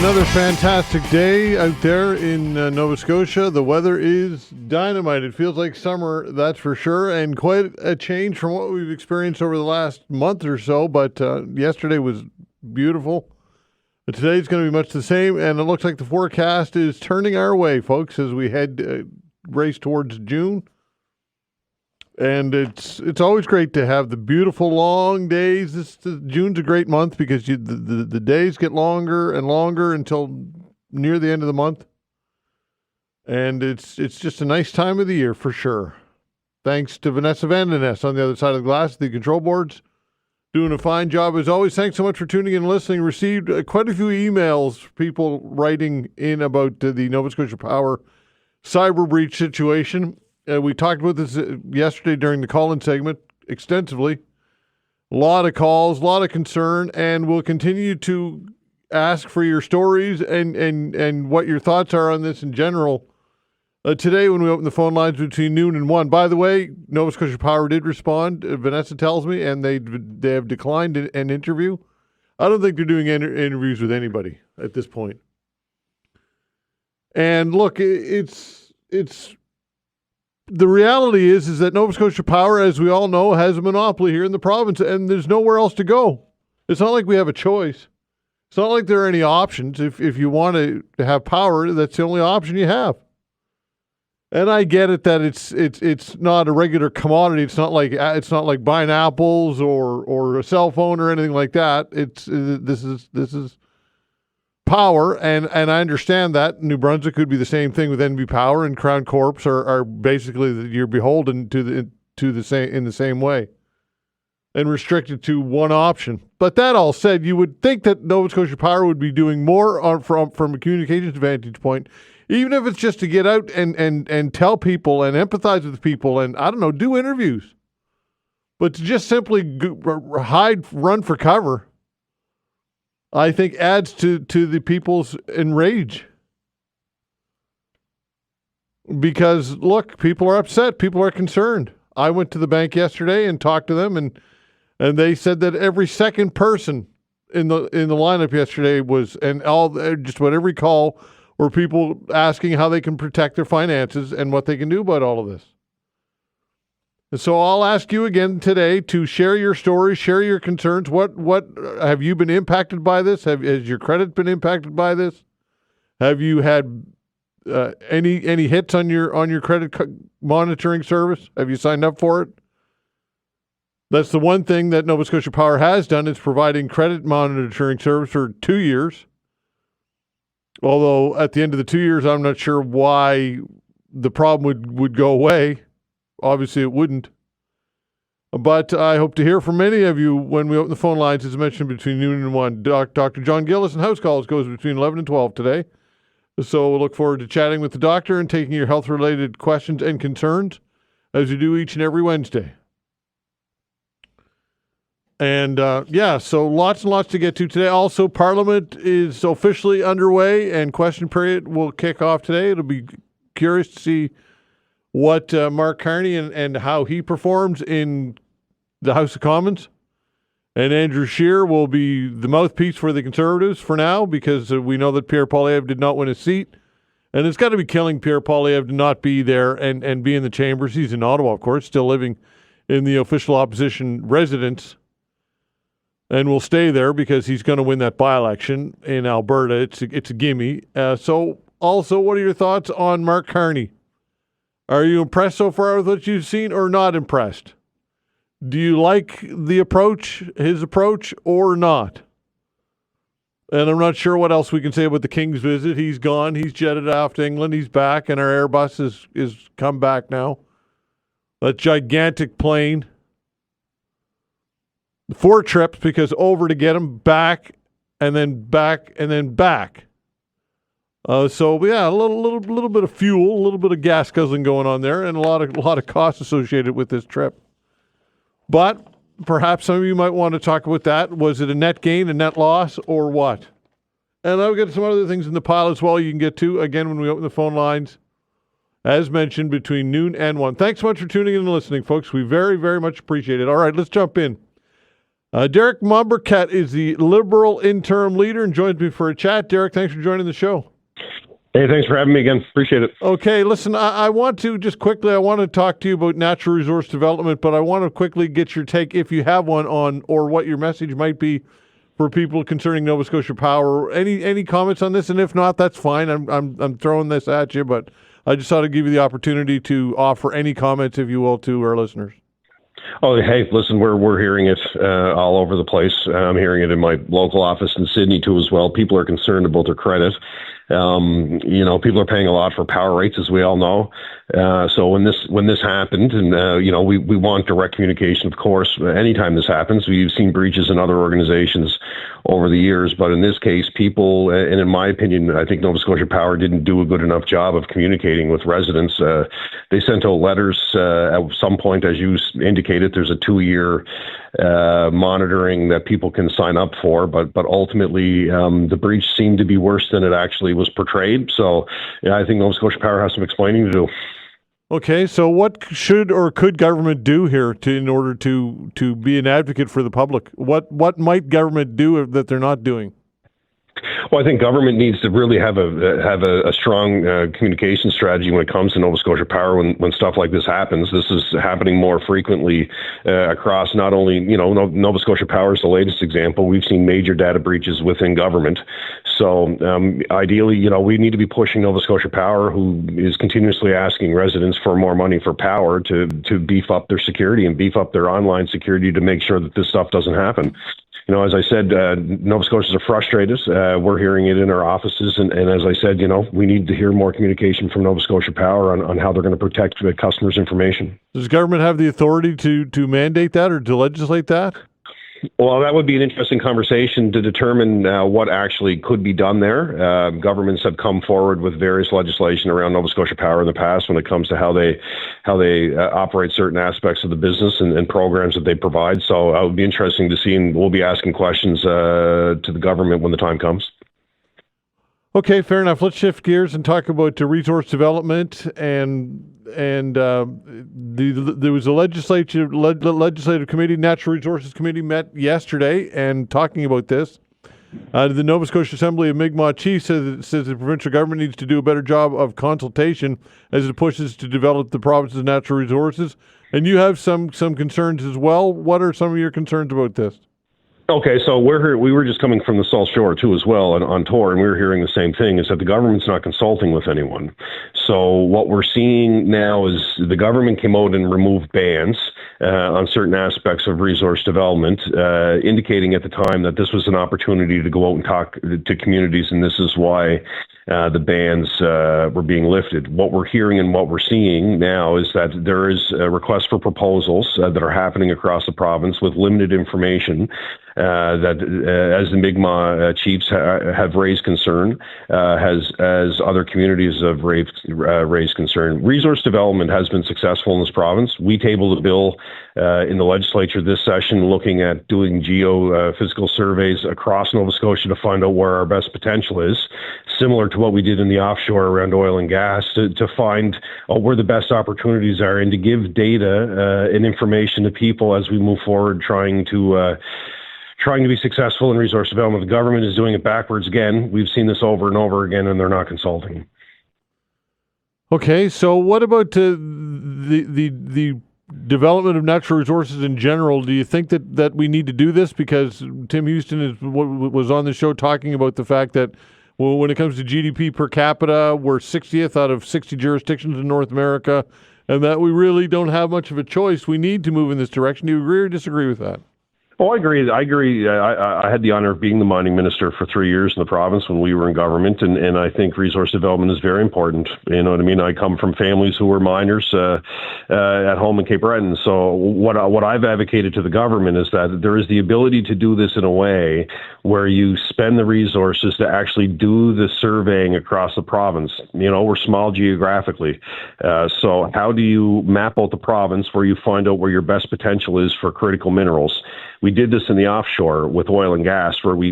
Another fantastic day out there in Nova Scotia. The weather is dynamite. It feels like summer, that's for sure, and quite a change from what we've experienced over the last month or so. But yesterday was beautiful. But today's going to be much the same, and it looks like the forecast is turning our way, folks, as we head race towards June. And it's always great to have the beautiful long days. June's a great month because the days get longer and longer until near the end of the month. And it's just a nice time of the year for sure. Thanks to Vanessa Vandeness on the other side of the glass, the control boards, doing a fine job as always. Thanks so much for tuning in and listening. Received quite a few emails, people writing in about the Nova Scotia Power cyber breach situation. We talked about this yesterday during the call-in segment extensively. A lot of calls, a lot of concern, and we'll continue to ask for your stories and what your thoughts are on this in general. Today, when we open the phone lines between noon and 1, by the way, Nova Scotia Power did respond, Vanessa tells me, and they have declined an interview. I don't think they're doing interviews with anybody at this point. And look, it's the reality is that Nova Scotia Power, as we all know, has a monopoly here in the province, and there's nowhere else to go. It's not like we have a choice. It's not like there are any options. If you want to have power, that's the only option you have. And I get it that it's not a regular commodity. It's not like buying apples or a cell phone or anything like that. This is power, and I understand that. New Brunswick could be the same thing with NB Power, and Crown Corps are basically you're beholden to the same in the same way, and restricted to one option. But that all said, you would think that Nova Scotia Power would be doing more from a communications vantage point, even if it's just to get out and tell people and empathize with people and, I don't know, do interviews. But to just simply run for cover, I think adds to the people's enrage. Because, look, people are upset. People are concerned. I went to the bank yesterday and talked to them, and they said that every second person in the lineup yesterday was, and just about every call were people asking how they can protect their finances and what they can do about all of this. And so I'll ask you again today to share your story, share your concerns. What have you been impacted by this? Has your credit been impacted by this? Have you had any hits on your credit monitoring service? Have you signed up for it? That's the one thing that Nova Scotia Power has done, is providing credit monitoring service for 2 years. Although at the end of the 2 years, I'm not sure why the problem would go away. Obviously, it wouldn't. But I hope to hear from many of you when we open the phone lines, as mentioned, between noon and 1. Dr. John Gillis and House Calls goes between 11 and 12 today. So we'll look forward to chatting with the doctor and taking your health-related questions and concerns, as we do each and every Wednesday. And, so lots and lots to get to today. Also, Parliament is officially underway, and question period will kick off today. It'll be curious to see what Mark Carney and how he performs in the House of Commons. And Andrew Scheer will be the mouthpiece for the Conservatives for now, because we know that Pierre Poilievre did not win a seat. And it's got to be killing Pierre Poilievre to not be there and be in the chambers. He's in Ottawa, of course, still living in the official opposition residence, and will stay there because he's going to win that by-election in Alberta. It's a gimme. So also, what are your thoughts on Mark Carney? Are you impressed so far with what you've seen, or not impressed? Do you like his approach, or not? And I'm not sure what else we can say about the King's visit. He's gone. He's jetted off to England. He's back, and our Airbus is come back now. That gigantic plane. 4 trips, because over to get him, back, and then back, and then back. A little bit of fuel, a little bit of gas guzzling going on there, and a lot of costs associated with this trip. But perhaps some of you might want to talk about that. Was it a net gain, a net loss, or what? And I've got some other things in the pile as well you can get to, again, when we open the phone lines, as mentioned, between noon and 1. Thanks so much for tuning in and listening, folks. We very, very much appreciate it. All right, let's jump in. Derek Mombourquette is the Liberal interim leader and joins me for a chat. Derek, thanks for joining the show. Hey, thanks for having me again. Appreciate it. Okay, listen, I want to just quickly, I want to talk to you about natural resource development, but I want to quickly get your take, if you have one, on or what your message might be for people concerning Nova Scotia Power. Any comments on this? And if not, that's fine. I'm throwing this at you, but I just thought I'd give you the opportunity to offer any comments, if you will, to our listeners. Oh, hey, listen, we're hearing it all over the place. I'm hearing it in my local office in Sydney, too, as well. People are concerned about their credit. People are paying a lot for power rates, as we all know. So when this happened, and we want direct communication, of course. Anytime this happens, we've seen breaches in other organizations over the years, but in this case, people, and in my opinion, I think Nova Scotia Power didn't do a good enough job of communicating with residents. They sent out letters at some point, as you indicated. There's a 2-year monitoring that people can sign up for, but ultimately the breach seemed to be worse than it actually was portrayed. So I think Nova Scotia Power has some explaining to do. Okay, so what should or could government do here in order to be an advocate for the public? What might government do that they're not doing? Well, I think government needs to really have a strong communication strategy when it comes to Nova Scotia Power when stuff like this happens. This is happening more frequently across not only, Nova Scotia Power is the latest example. We've seen major data breaches within government. So ideally, we need to be pushing Nova Scotia Power, who is continuously asking residents for more money for power, to beef up their security and beef up their online security to make sure that this stuff doesn't happen. As I said, Nova Scotians are frustrated. We're hearing it in our offices. And as I said, we need to hear more communication from Nova Scotia Power on how they're going to protect the customers' information. Does government have the authority to mandate that or to legislate that? Well, that would be an interesting conversation to determine what actually could be done there. Governments have come forward with various legislation around Nova Scotia Power in the past when it comes to how they operate certain aspects of the business and programs that they provide. So it would be interesting to see, and we'll be asking questions to the government when the time comes. Okay, fair enough. Let's shift gears and talk about resource development and there was a legislative committee, Natural Resources Committee, met yesterday and talking about this. The Nova Scotia Assembly of Mi'kmaq Chiefs says the provincial government needs to do a better job of consultation as it pushes to develop the province's natural resources. And you have some concerns as well. What are some of your concerns about this? Okay, so we were just coming from the South Shore too as well on tour, and we were hearing the same thing, is that the government's not consulting with anyone. So what we're seeing now is the government came out and removed bans on certain aspects of resource development, indicating at the time that this was an opportunity to go out and talk to communities, and this is why the bans were being lifted. What we're hearing and what we're seeing now is that there is a request for proposals that are happening across the province with limited information that as the Mi'kmaq Chiefs have raised concern, as other communities have raised concern. Resource development has been successful in this province. We tabled a bill in the legislature this session looking at doing geophysical surveys across Nova Scotia to find out where our best potential is, similar to what we did in the offshore around oil and gas, to find where the best opportunities are and to give data and information to people as we move forward trying to be successful in resource development. The government is doing it backwards again. We've seen this over and over again, and they're not consulting. Okay, so what about the development of natural resources in general? Do you think that we need to do this? Because Tim Houston was on the show talking about the fact that when it comes to GDP per capita, we're 60th out of 60 jurisdictions in North America, and that we really don't have much of a choice. We need to move in this direction. Do you agree or disagree with that? Oh, I agree. I had the honor of being the mining minister for 3 years in the province when we were in government, and I think resource development is very important. You know what I mean? I come from families who were miners at home in Cape Breton. So what I've advocated to the government is that there is the ability to do this in a way where you spend the resources to actually do the surveying across the province. We're small geographically. So how do you map out the province where you find out where your best potential is for critical minerals? We did this in the offshore with oil and gas, where we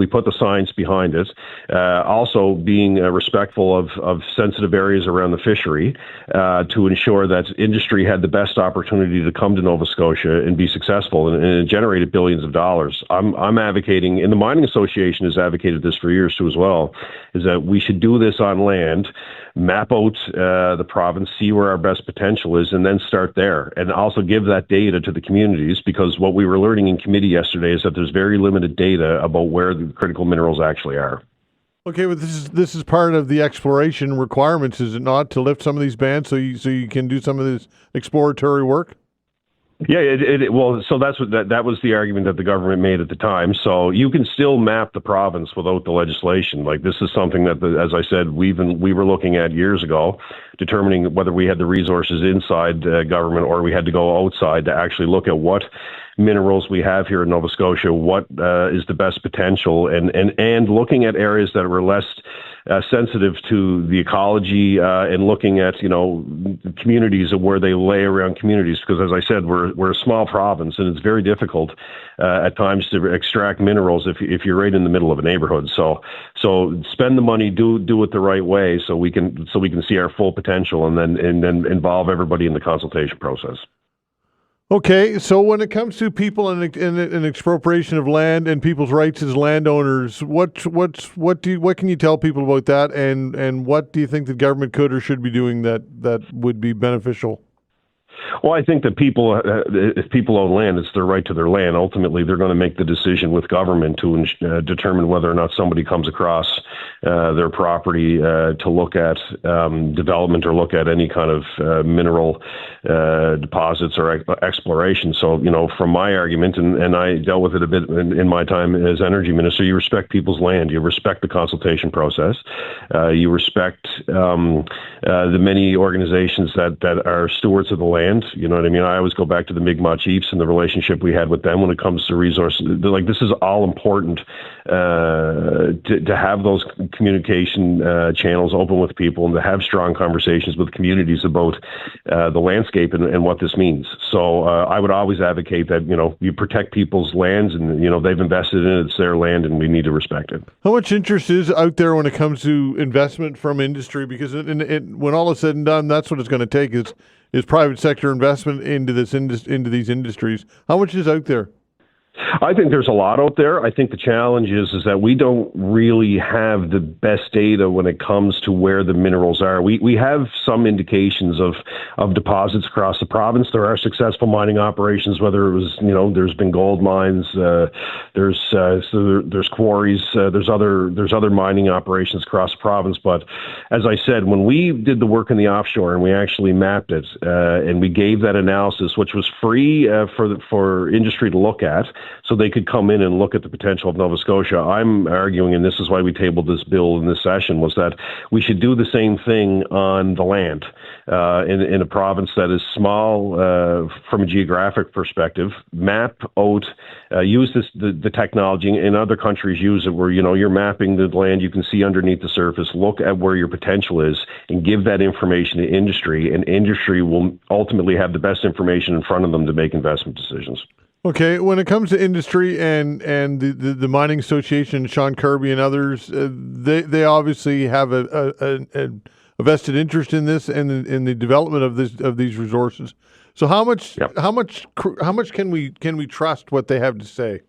put the science behind it, also being respectful of sensitive areas around the fishery, to ensure that industry had the best opportunity to come to Nova Scotia and be successful, and it generated billions of dollars. I'm advocating, and the Mining Association has advocated this for years too as well, is that we should do this on land, map out the province, see where our best potential is, and then start there. And also give that data to the communities, because what we were learning in committee yesterday is that there's very limited data about where the critical minerals actually are. Okay, but this is part of the exploration requirements, is it not, to lift some of these bans so you can do some of this exploratory work? Yeah, well, so that's what that was the argument that the government made at the time. So you can still map the province without the legislation. Like, this is something that, as I said, we were looking at years ago, determining whether we had the resources inside government or we had to go outside to actually look at what minerals we have here in Nova Scotia, what is the best potential, and looking at areas that were less sensitive to the ecology, and looking at, communities and where they lay around communities. Because, as I said, we're a small province, and it's very difficult at times to extract minerals if you're right in the middle of a neighborhood. So spend the money, do it the right way, so we can see our full potential, and then involve everybody in the consultation process. Okay, so when it comes to people and expropriation of land and people's rights as landowners, what can you tell people about that, and what do you think the government could or should be doing that would be beneficial? Well, I think that if people own land, it's their right to their land. Ultimately, they're going to make the decision with government to determine whether or not somebody comes across their property to look at development or look at any kind of mineral deposits or exploration. So, from my argument, and I dealt with it a bit in my time as energy minister, you respect people's land, you respect the consultation process, you respect the many organizations that are stewards of the land. You know what I mean? I always go back to the Mi'kmaq chiefs and the relationship we had with them when it comes to resources. Like, this is all important to have those communication channels open with people, and to have strong conversations with communities about the landscape and what this means. So I would always advocate that, you protect people's lands, and, they've invested in it, it's their land, and we need to respect it. How much interest is out there when it comes to investment from industry? Because when all is said and done, that's what it's going to take is private sector investment into these industries. How much is out there? I think there's a lot out there. I think the challenge is that we don't really have the best data when it comes to where the minerals are. We have some indications of deposits across the province. There are successful mining operations, whether it was, there's been gold mines, there's quarries, there's other mining operations across the province. But as I said, when we did the work in the offshore and we actually mapped it, and we gave that analysis, which was free for industry to look at, so they could come in and look at the potential of Nova Scotia. I'm arguing, and this is why we tabled this bill in this session, was that we should do the same thing on the land in a province that is small from a geographic perspective. Map out, use the technology, and other countries use it, where you're mapping the land, you can see underneath the surface, look at where your potential is, and give that information to industry, and industry will ultimately have the best information in front of them to make investment decisions. Okay, when it comes to industry and the Mining Association, Sean Kirby and others, they obviously have a vested interest in this and in the development of these resources. So how much can we trust what they have to say?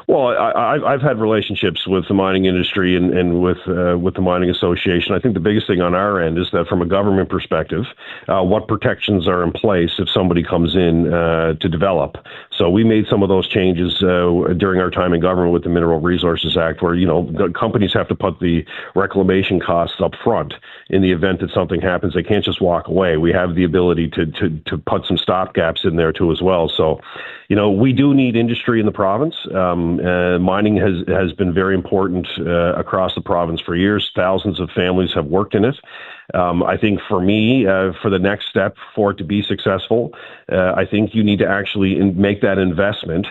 Well, I've had relationships with the mining industry and with the Mining Association. I think the biggest thing on our end is that from a government perspective, what protections are in place if somebody comes in to develop. So we made some of those changes during our time in government with the Mineral Resources Act, where the companies have to put the reclamation costs up front in the event that something happens. They can't just walk away. We have the ability to put some stopgaps in there too as well. So, we do need industry in the province. Mining has been very important across the province for years. Thousands of families have worked in it. I think for me, for the next step for it to be successful, I think you need to actually make that investment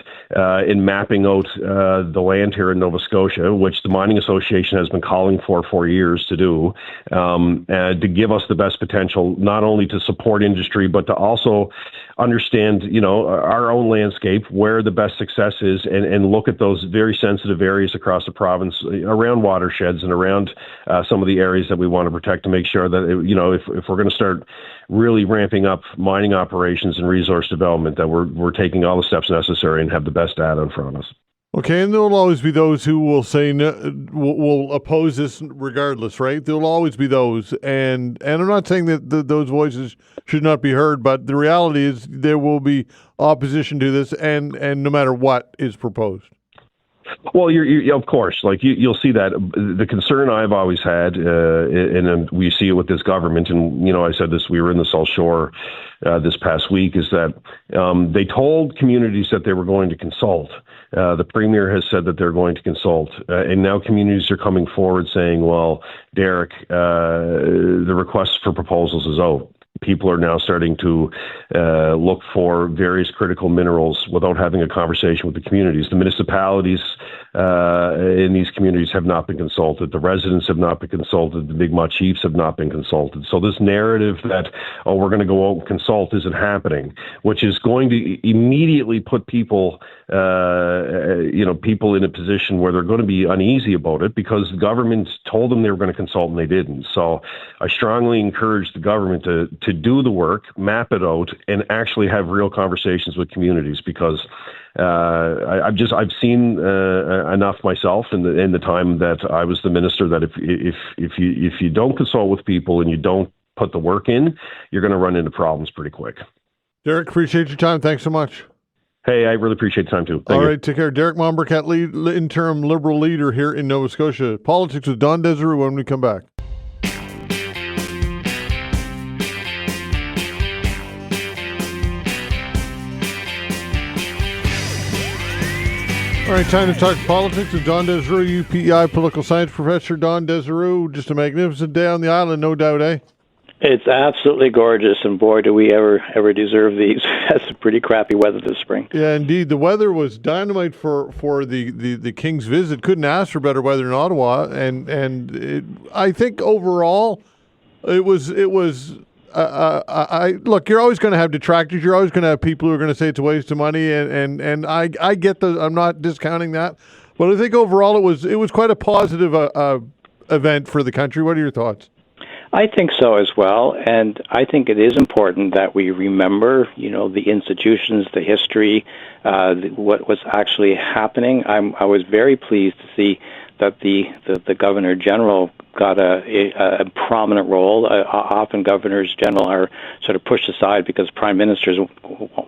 in mapping out the land here in Nova Scotia, which the Mining Association has been calling for years to do, to give us the best potential, not only to support industry, but to also understand, our own landscape, where the best success is, and look at those very sensitive areas across the province around watersheds and around some of the areas that we want to protect to make sure that, if we're going to start really ramping up mining operations and resource development, that we're taking all the steps necessary and have the best data in front of us. Okay, and there will always be those who will say will oppose this regardless, right? There will always be those, and I'm not saying that those voices should not be heard, but the reality is there will be opposition to this, and no matter what is proposed. Well, you're of course, you'll see that. The concern I've always had, and we see it with this government, and I said this, we were in the South Shore this past week, is that they told communities that they were going to consult. The Premier has said that they're going to consult, and now communities are coming forward saying, well, Derek, the request for proposals is out. People are now starting to look for various critical minerals without having a conversation with the communities. The municipalities in these communities have not been consulted. The residents have not been consulted. The Mi'kmaq chiefs have not been consulted. So this narrative that, we're going to go out and consult isn't happening, which is going to immediately put people, people in a position where they're going to be uneasy about it because the government told them they were going to consult and they didn't. So I strongly encourage the government to do the work, map it out, and actually have real conversations with communities, because I've seen enough myself in the time that I was the minister that if you don't consult with people and you don't put the work in, you're going to run into problems pretty quick. Derek, appreciate your time. Thanks so much. Hey, I really appreciate the time too. Thank you. All right, take care. Derek Mombourquette, interim Liberal leader here in Nova Scotia. Politics with Don Desserud when we come back. All right, time to talk politics with Don Desserud, UPEI political science professor. Don Desserud, just a magnificent day on the island, no doubt, eh? It's absolutely gorgeous, and boy, do we ever deserve these. That's pretty crappy weather this spring. Yeah, indeed. The weather was dynamite for the King's visit. Couldn't ask for better weather in Ottawa, and I think overall it was. Look, you're always going to have detractors. You're always going to have people who are going to say it's a waste of money, and I get I'm not discounting that, but I think overall it was quite a positive event for the country. What are your thoughts? I think so as well, and I think it is important that we remember, the institutions, the history, what was actually happening. I was very pleased to see that the Governor General got a prominent role. Often Governors General are sort of pushed aside because Prime Ministers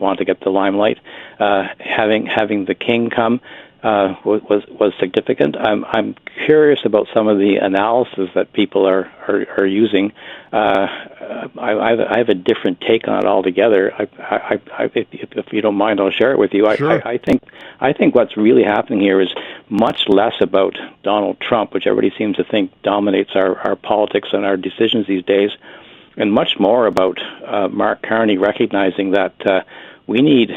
want to get the limelight. Having the King come was significant. I'm curious about some of the analysis that people are using. I have a different take on it altogether. If you don't mind, I'll share it with you. Sure. I think what's really happening here is much less about Donald Trump, which everybody seems to think dominates our politics and our decisions these days, and much more about Mark Carney recognizing that we need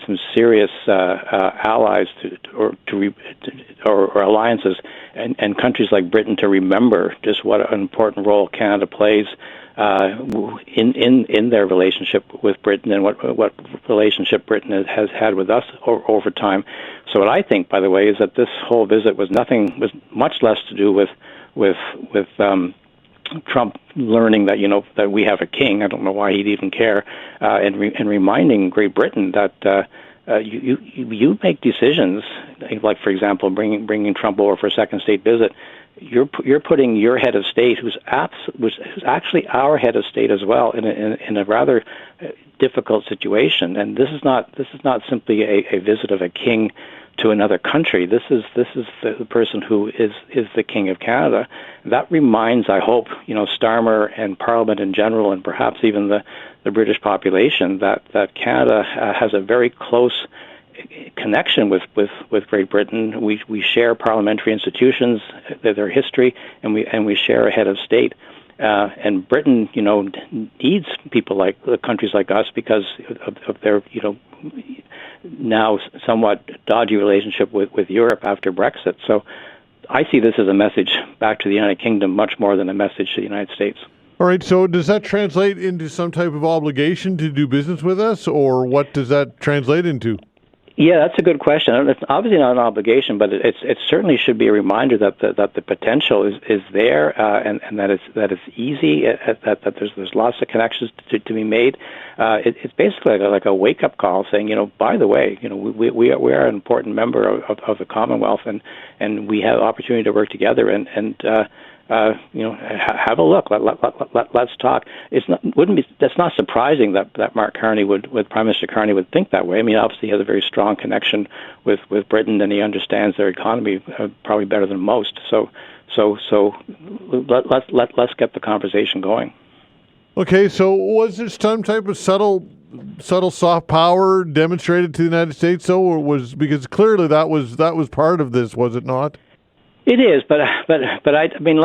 some serious allies or alliances and countries like Britain to remember just what an important role Canada plays in their relationship with Britain and what relationship Britain has had with us over time. So what I think, by the way, is that this whole visit was much less to do with Trump learning that that we have a king. I don't know why he'd even care, and reminding Great Britain that you make decisions, like for example bringing Trump over for a second state visit. You're putting your head of state, who's actually our head of state as well, in a rather difficult situation. And this is not simply a visit of a king to another country. This is the person who is the King of Canada. That reminds, I hope, Starmer and Parliament in general, and perhaps even the British population, that Canada has a very close connection with Great Britain. We share parliamentary institutions, their history, and we share a head of state. And Britain, needs people like countries like us because of their, now somewhat dodgy relationship with Europe after Brexit. So I see this as a message back to the United Kingdom much more than a message to the United States. All right, so does that translate into some type of obligation to do business with us, or what does that translate into? Yeah, that's a good question. It's obviously not an obligation, but it certainly should be a reminder that the potential is there, and that it's easy, that there's lots of connections to be made. It's basically like a wake up call, saying, by the way, we are an important member of the Commonwealth, and we have opportunity to work together, and have a look. Let's talk. That's not surprising that Mark Carney Prime Minister Carney would think that way. I mean, obviously he has a very strong connection with Britain, and he understands their economy probably better than most. So let's get the conversation going. Okay, so was there some type of subtle soft power demonstrated to the United States, though, or was, because clearly that was part of this, was it not? It is, but I mean,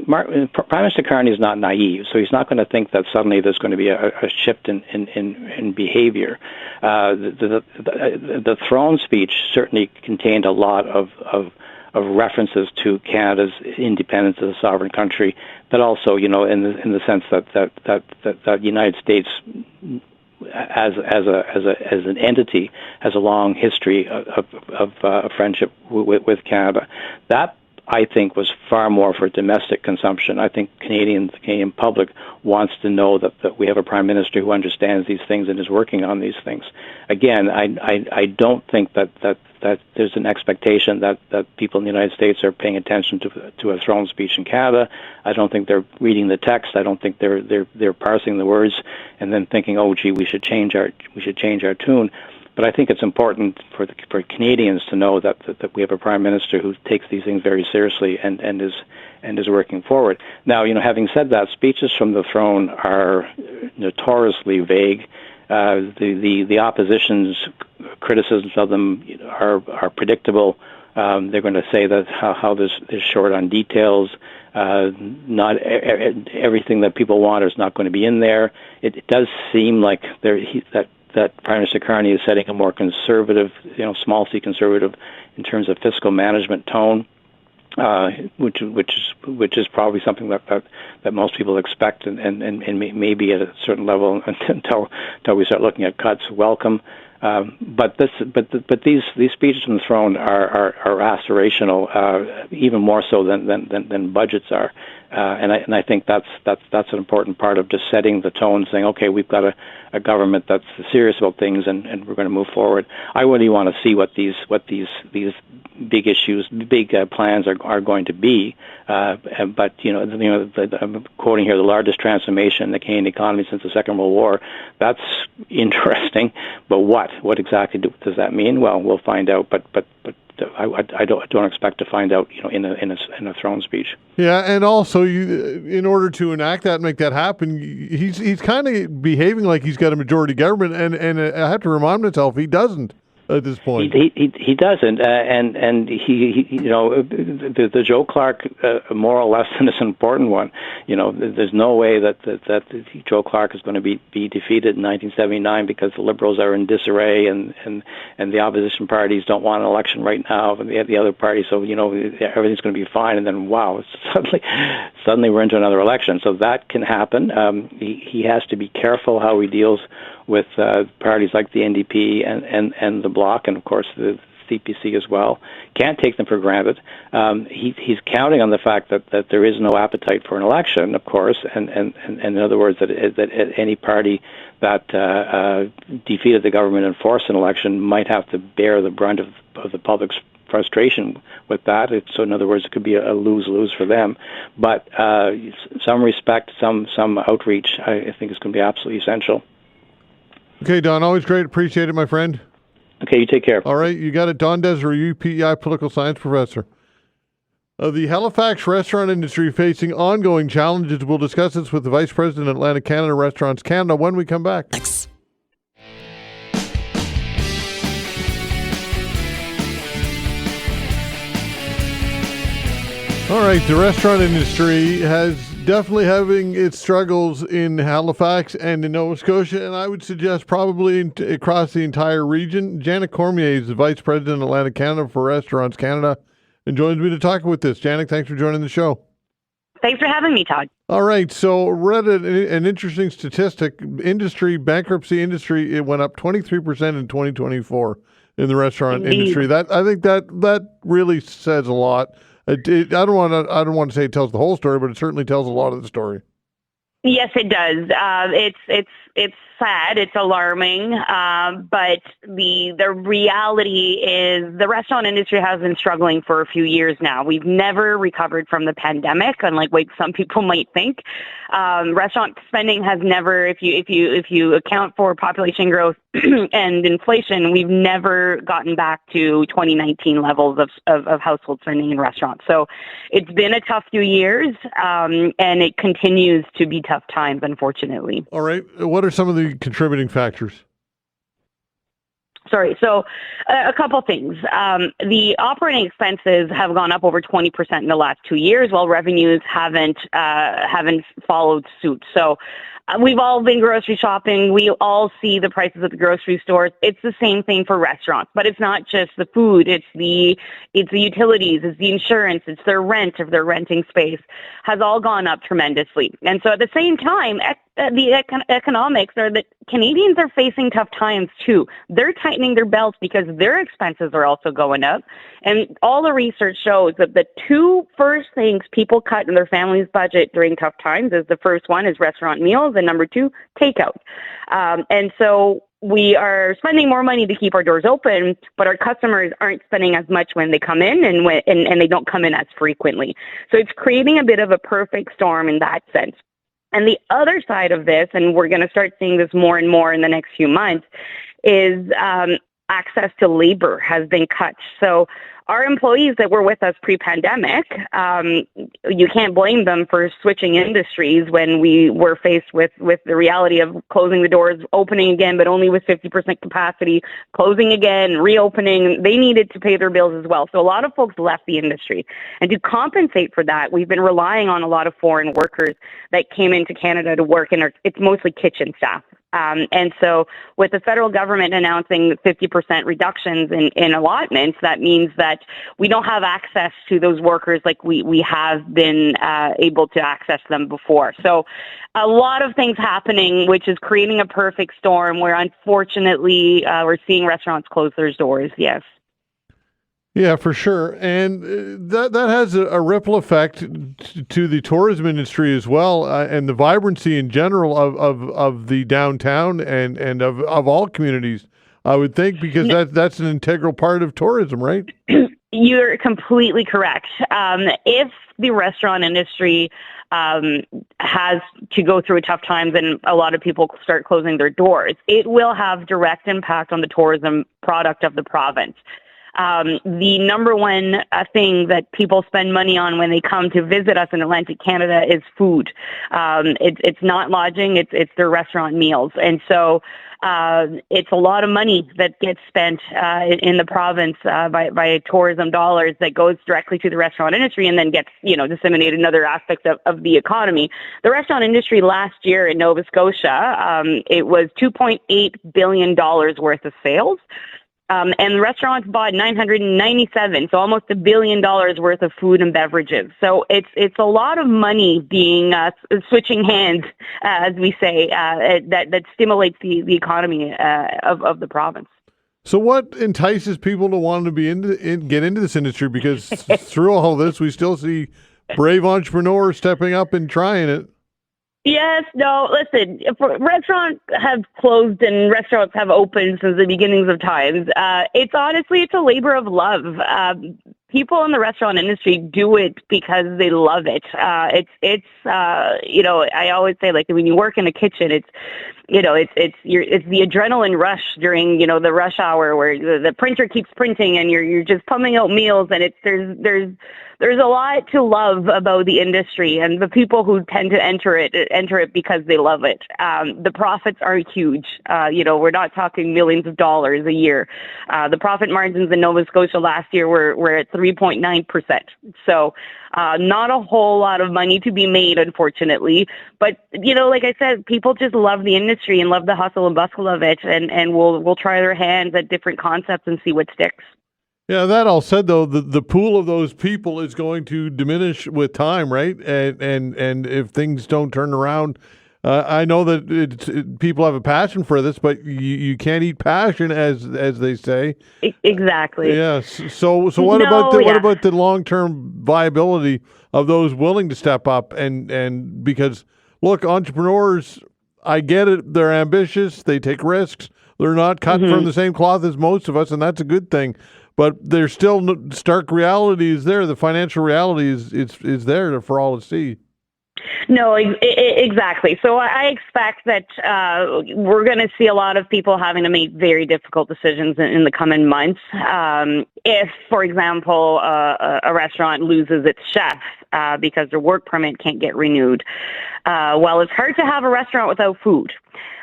Prime Minister Carney is not naive, so he's not going to think that suddenly there's going to be a shift in behavior. The throne speech certainly contained a lot of references to Canada's independence as a sovereign country, but also, in the sense that the United States, as an entity, has a long history of friendship with Canada. That, I think, was far more for domestic consumption. I think the Canadian public wants to know that we have a Prime Minister who understands these things and is working on these things. Again, I don't think that there's an expectation that people in the United States are paying attention to a throne speech in Canada. I don't think they're reading the text. I don't think they're parsing the words and then thinking, oh, gee, we should change our tune. But I think it's important for Canadians to know that we have a Prime Minister who takes these things very seriously and is working forward. Now, having said that, speeches from the throne are notoriously vague. The opposition's criticisms of them are predictable. They're going to say that how they're short on details. Not everything that people want is not going to be in there. It does seem like that Prime Minister Carney is setting a more conservative, small c conservative, in terms of fiscal management tone, which is probably something that most people expect, and maybe at a certain level until we start looking at cuts, welcome. But these speeches from the throne are aspirational, even more so than budgets are, and I think that's an important part of just setting the tone, saying, okay, we've got a government that's serious about things, and we're going to move forward. I really want to see what these big issues, big plans are going to be. But I'm quoting here, the largest transformation in the Canadian economy since the Second World War. That's interesting, but what exactly does that mean? Well, we'll find out. But I don't expect to find out, in a throne speech. Yeah, and also, in order to enact that and make that happen, he's kind of behaving like he's got a majority government, and I have to remind myself he doesn't at this point. He doesn't, and he the Joe Clark moral lesson is an important one. There's no way that Joe Clark is going to be defeated in 1979 because the Liberals are in disarray and the opposition parties don't want an election right now, and the other party, so everything's going to be fine, and then wow, suddenly we're into another election. So that can happen. He has to be careful how he deals with parties like the NDP and the Bloc, and of course the CPC as well. Can't take them for granted. He's counting on the fact that there is no appetite for an election, of course, and in other words, that any party that defeated the government and forced an election might have to bear the brunt of the public's frustration with that. So in other words, it could be a lose-lose for them. But some respect, some outreach, I think is going to be absolutely essential. Okay, Don, always great. Appreciate it, my friend. Okay, you take care. All right, you got it. Don Desserud, UPEI political science professor. The Halifax restaurant industry facing ongoing challenges. We'll discuss this with the Vice President of Atlantic Canada Restaurants Canada when we come back. Thanks. All right, the restaurant industry has definitely having its struggles in Halifax and in Nova Scotia, and I would suggest probably across the entire region. Janick Cormier is the Vice President of Atlantic Canada for Restaurants Canada and joins me to talk with this. Janick, thanks for joining the show. Thanks for having me, Todd. All right. So read an interesting statistic. Bankruptcy industry, it went up 23% in 2024 in the restaurant industry. I think that really says a lot. I don't want to say it tells the whole story, but it certainly tells a lot of the story. Yes, it does. It's sad. It's alarming. But the reality is the restaurant industry has been struggling for a few years now. We've never recovered from the pandemic, unlike what some people might think. Restaurant spending has never, if you account for population growth and inflation, we've never gotten back to 2019 levels of household spending in restaurants. So it's been a tough few years, and it continues to be tough times, unfortunately. All right. What are some of the contributing factors? Sorry. So a couple things. The operating expenses have gone up over 20% in the last 2 years, while revenues haven't followed suit. So we've all been grocery shopping. We all see the prices at the grocery stores. It's the same thing for restaurants, but it's not just the food. It's the utilities, it's the insurance, it's their rent if they're renting space has all gone up tremendously. And so at the same time, the economics are that Canadians are facing tough times too. They're tightening their belts because their expenses are also going up. And all the research shows that the two first things people cut in their family's budget during tough times is the first one is restaurant meals, and number two, takeout. And so we are spending more money to keep our doors open, but our customers aren't spending as much when they come in, and they don't come in as frequently. So it's creating a bit of a perfect storm in that sense. And the other side of this, and we're going to start seeing this more and more in the next few months, is access to labor has been cut. So our employees that were with us pre-pandemic, you can't blame them for switching industries when we were faced with the reality of closing the doors, opening again, but only with 50% capacity, closing again, reopening. They needed to pay their bills as well. So a lot of folks left the industry. And to compensate for that, we've been relying on a lot of foreign workers that came into Canada to work, and it's mostly kitchen staff. And so with the federal government announcing 50% reductions in allotments, that means that we don't have access to those workers like we have been able to access them before. So a lot of things happening, which is creating a perfect storm where unfortunately we're seeing restaurants close their doors. Yes. Yeah, for sure. And that has a ripple effect to the tourism industry as well, and the vibrancy in general of the downtown and of all communities, I would think, because that's an integral part of tourism, right? You're completely correct. If the restaurant industry has to go through tough times and a lot of people start closing their doors, it will have direct impact on the tourism product of the province. The number one thing that people spend money on when they come to visit us in Atlantic Canada is food. It's not lodging, it's their restaurant meals. And so it's a lot of money that gets spent in the province by tourism dollars that goes directly to the restaurant industry and then gets disseminated in other aspects of the economy. The restaurant industry last year in Nova Scotia, it was $2.8 billion worth of sales. And restaurants bought 997, so almost $1 billion worth of food and beverages. So it's a lot of money being switching hands, as we say, that stimulates the economy of the province. So what entices people to want to get into this industry? Because through all this, we still see brave entrepreneurs stepping up and trying it. Yes, no, listen, restaurants have closed and restaurants have opened since the beginnings of times. It's a labor of love. People in the restaurant industry do it because they love it. I always say, like, when you work in a kitchen, it's the adrenaline rush during, the rush hour where the printer keeps printing and you're just pumping out meals, and there's a lot to love about the industry, and the people who tend to enter it because they love it. The profits are huge. We're not talking millions of dollars a year. The profit margins in Nova Scotia last year were at 3.9%. So not a whole lot of money to be made, unfortunately. But, like I said, people just love the industry and love the hustle and bustle of it, and will try their hands at different concepts and see what sticks. Yeah, that all said, though, the pool of those people is going to diminish with time, right? And if things don't turn around, I know that people have a passion for this, but you can't eat passion, as they say. Exactly. Yes. So what about the long term viability of those willing to step up and because look, entrepreneurs, I get it, they're ambitious, they take risks, they're not cut from the same cloth as most of us, and that's a good thing. But there's still stark reality is there. The financial reality is there for all to see. No, exactly. So I expect that we're going to see a lot of people having to make very difficult decisions in the coming months. If, for example, a restaurant loses its chef because their work permit can't get renewed, well, it's hard to have a restaurant without food.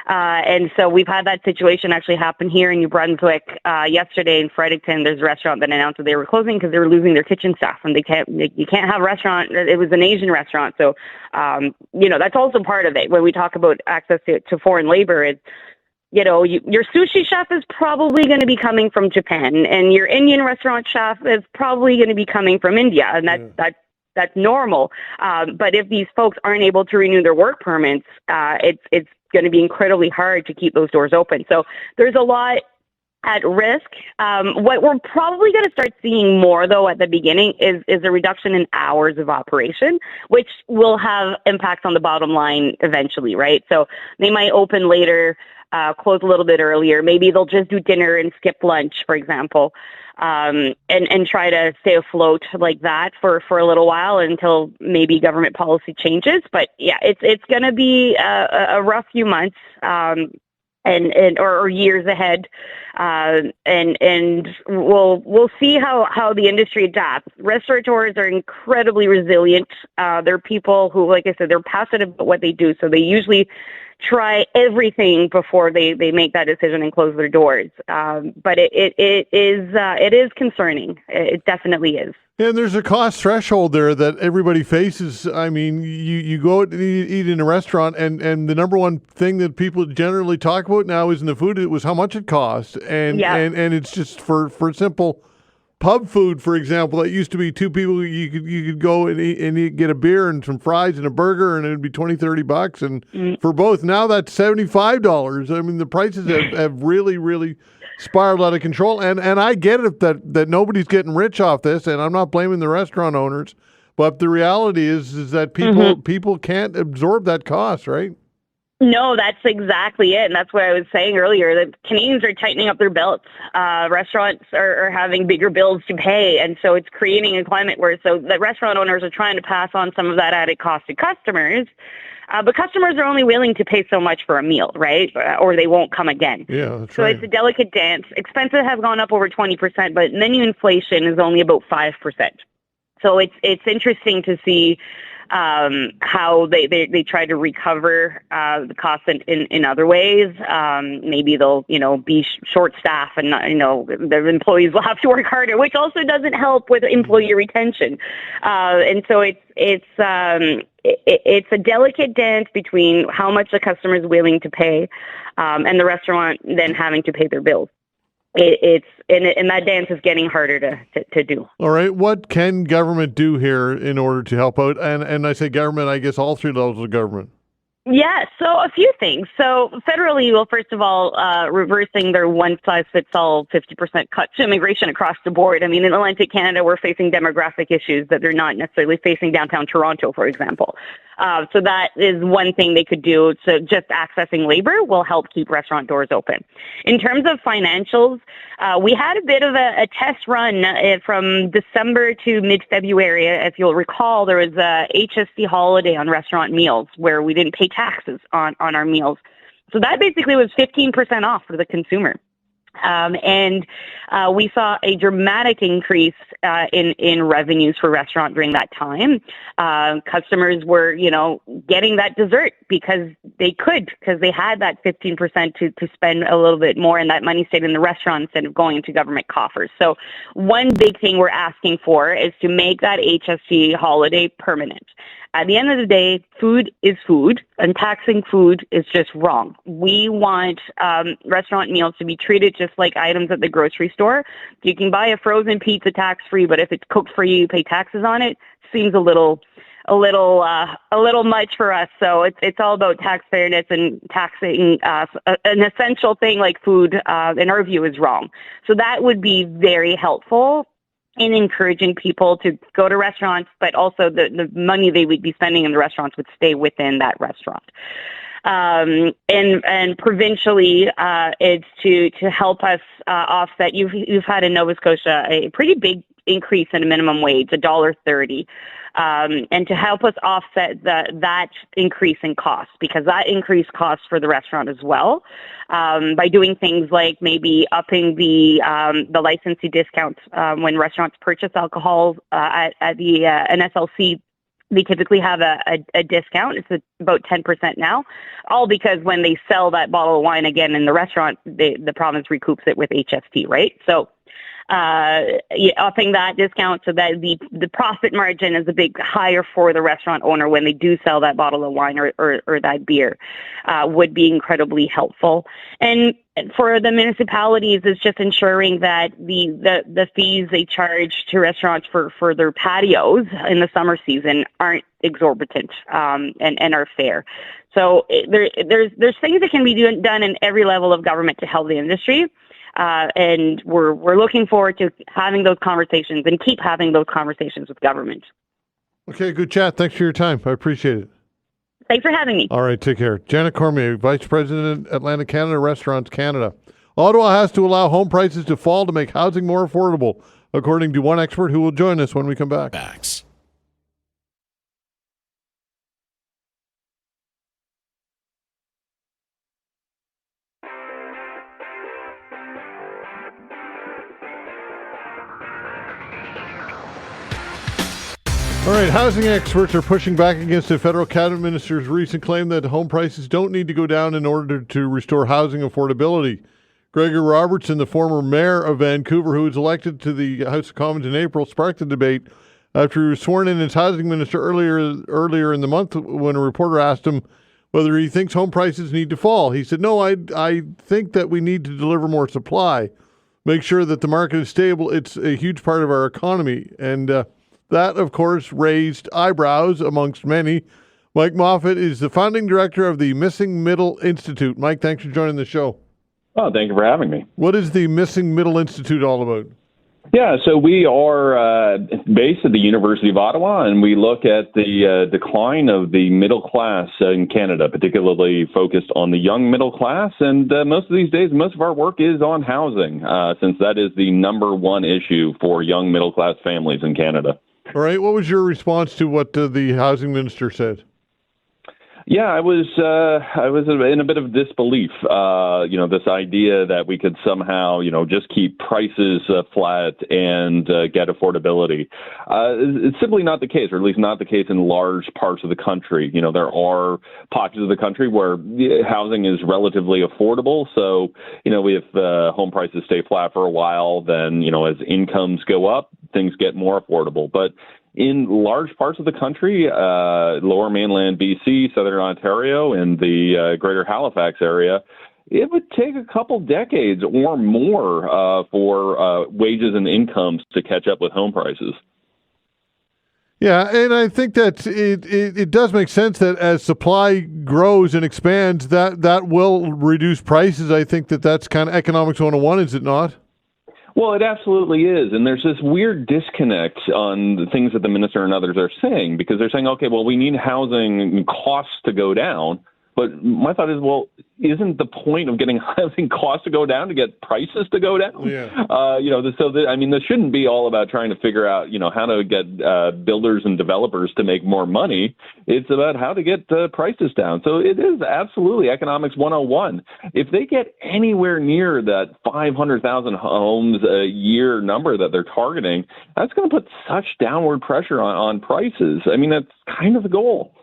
And so we've had that situation actually happen here in New Brunswick. Yesterday in Fredericton, there's a restaurant that announced that they were closing because they were losing their kitchen staff, and you can't have a restaurant. It was an Asian restaurant. So, that's also part of it. When we talk about access to foreign labor, it's, your sushi chef is probably going to be coming from Japan, and your Indian restaurant chef is probably going to be coming from India. And that's normal. But if these folks aren't able to renew their work permits, it's going to be incredibly hard to keep those doors open. So there's a lot at risk. What we're probably going to start seeing more, though, at the beginning is a reduction in hours of operation, which will have impacts on the bottom line eventually, right? So they might open later, close a little bit earlier. Maybe they'll just do dinner and skip lunch, for example, and try to stay afloat like that for a little while until maybe government policy changes. But yeah, it's going to be a rough few months, or years ahead, and we'll see how the industry adapts. Restaurateurs are incredibly resilient. They're people who, like I said, they're passionate about what they do, so they usually try everything before they make that decision and close their doors. But it is concerning. It definitely is. And there's a cost threshold there that everybody faces. I mean, you go out and eat in a restaurant, and the number one thing that people generally talk about now isn't the food; it was how much it costs. And it's just for simple pub food, for example, that used to be two people. You could go and eat, and get a beer and some fries and a burger, and it'd be $20-$30. And for both, now that's $75. I mean, the prices have really, really spiraled out of control. And I get it that nobody's getting rich off this, and I'm not blaming the restaurant owners, but the reality is that people can't absorb that cost, right? No, that's exactly it. And that's what I was saying earlier, that Canadians are tightening up their belts. Restaurants are having bigger bills to pay. And so it's creating a climate where the restaurant owners are trying to pass on some of that added cost to customers. But customers are only willing to pay so much for a meal, right? Or they won't come again. Yeah, that's so right. It's a delicate dance. Expenses have gone up over 20%, but menu inflation is only about 5%. So it's interesting to see how they try to recover the costs in other ways. Maybe they'll be short staff and their employees will have to work harder, which also doesn't help with employee retention. And so it's a delicate dance between how much the customer is willing to pay and the restaurant then having to pay their bills. And that dance is getting harder to do. All right. What can government do here in order to help out? And I say government, I guess all three levels of government. Yeah, so a few things. So federally, well, first of all, reversing their one-size-fits-all 50% cut to immigration across the board. I mean, in Atlantic Canada, we're facing demographic issues that they're not necessarily facing downtown Toronto, for example. So that is one thing they could do. So just accessing labor will help keep restaurant doors open. In terms of financials, we had a bit of a test run from December to mid-February. If you'll recall, there was a HST holiday on restaurant meals where we didn't pay taxes on our meals. So that basically was 15% off for the consumer. And we saw a dramatic increase in revenues for restaurant during that time. Customers were, getting that dessert because they had that 15% to spend a little bit more, and that money stayed in the restaurant instead of going into government coffers. So one big thing we're asking for is to make that HST holiday permanent. At the end of the day, food is food, and taxing food is just wrong. We want restaurant meals to be treated just like items at the grocery store. You can buy a frozen pizza tax-free, but if it's cooked for you pay taxes on it. Seems a little much for us. So it's all about tax fairness, and taxing an essential thing like food, in our view, is wrong. So that would be very helpful in encouraging people to go to restaurants, but also the money they would be spending in the restaurants would stay within that restaurant. And provincially, it's to help us offset. You've had in Nova Scotia a pretty big increase in a minimum wage, $1.30. And to help us offset that increase in cost, because that increased costs for the restaurant as well, by doing things like maybe upping the licensee discounts when restaurants purchase alcohol at the NSLC. They typically have a discount. It's about 10% now, all because when they sell that bottle of wine again in the restaurant, the province recoups it with HST, right? So upping that discount so that the profit margin is a bit higher for the restaurant owner when they do sell that bottle of wine or that beer would be incredibly helpful. And for the municipalities, is just ensuring that the fees they charge to restaurants for their patios in the summer season aren't exorbitant and are fair. So there's things that can be done in every level of government to help the industry. And we're looking forward to having those conversations and keep having those conversations with government. Okay, good chat. Thanks for your time. I appreciate it. Thanks for having me. All right, take care. Janick Cormier, Vice President, Atlantic Canada Restaurants Canada. Ottawa has to allow home prices to fall to make housing more affordable, according to one expert who will join us when we come back. All right, housing experts are pushing back against the federal cabinet minister's recent claim that home prices don't need to go down in order to restore housing affordability. Gregory Robertson, the former mayor of Vancouver, who was elected to the House of Commons in April, sparked the debate after he was sworn in as housing minister earlier in the month when a reporter asked him whether he thinks home prices need to fall. He said, no, I think that we need to deliver more supply, make sure that the market is stable. It's a huge part of our economy. And that, of course, raised eyebrows amongst many. Mike Moffatt is the founding director of the Missing Middle Institute. Mike, thanks for joining the show. Oh, thank you for having me. What is the Missing Middle Institute all about? Yeah, so we are based at the University of Ottawa, and we look at the decline of the middle class in Canada, particularly focused on the young middle class. And most of these days, most of our work is on housing, since that is the number one issue for young middle class families in Canada. All right. What was your response to what the housing minister said? Yeah, I was in a bit of disbelief. This idea that we could somehow, just keep prices flat and get affordability. It's simply not the case, or at least not the case in large parts of the country. There are pockets of the country where housing is relatively affordable. So, if home prices stay flat for a while, then, as incomes go up, things get more affordable. But in large parts of the country, lower mainland BC, southern Ontario, and the greater Halifax area, it would take a couple decades or more for wages and incomes to catch up with home prices. Yeah, and I think that it does make sense that as supply grows and expands, that will reduce prices. I think that's kind of economics 101, is it not? Well, it absolutely is. And there's this weird disconnect on the things that the minister and others are saying, because they're saying, okay, well, we need housing costs to go down. But my thought is, well, isn't the point of getting housing costs to go down to get prices to go down? Yeah. This shouldn't be all about trying to figure out, how to get builders and developers to make more money. It's about how to get prices down. So it is absolutely economics 101. If they get anywhere near that 500,000 homes a year number that they're targeting, that's going to put such downward pressure on prices. I mean, that's kind of the goal.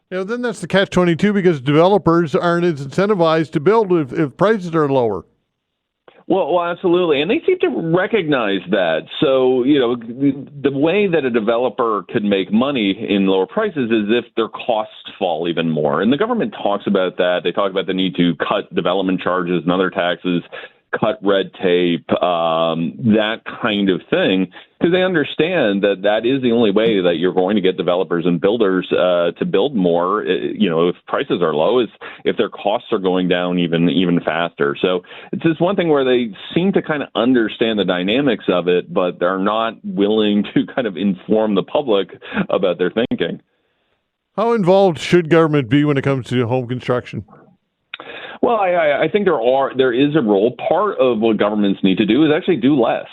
Then that's the catch-22, because developers aren't as incentivized to build if prices are lower. Well, absolutely. And they seem to recognize that. So, the way that a developer could make money in lower prices is if their costs fall even more. And the government talks about that. They talk about the need to cut development charges and other taxes, cut red tape, that kind of thing, because they understand that that is the only way that you're going to get developers and builders to build more. If prices are low, is if their costs are going down even faster. So it's just one thing where they seem to kind of understand the dynamics of it, but they're not willing to kind of inform the public about their thinking. How involved should government be when it comes to home construction? Well, I think there is a role. Part of what governments need to do is actually do less.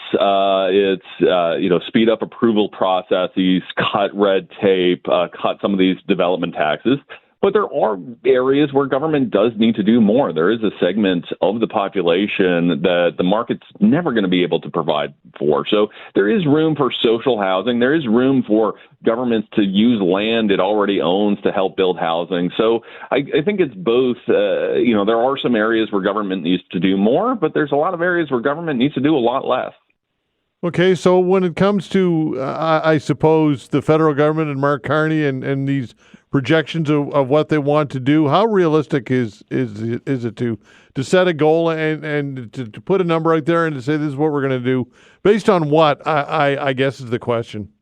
Speed up approval processes, cut red tape, cut some of these development taxes. But there are areas where government does need to do more. There is a segment of the population that the market's never going to be able to provide for. So there is room for social housing. There is room for governments to use land it already owns to help build housing. So I think it's both. There are some areas where government needs to do more, but there's a lot of areas where government needs to do a lot less. Okay, so when it comes to, I suppose, the federal government and Mark Carney and these projections of what they want to do, how realistic is it to set a goal and to put a number out there and to say this is what we're going to do? Based on what, I guess is the question.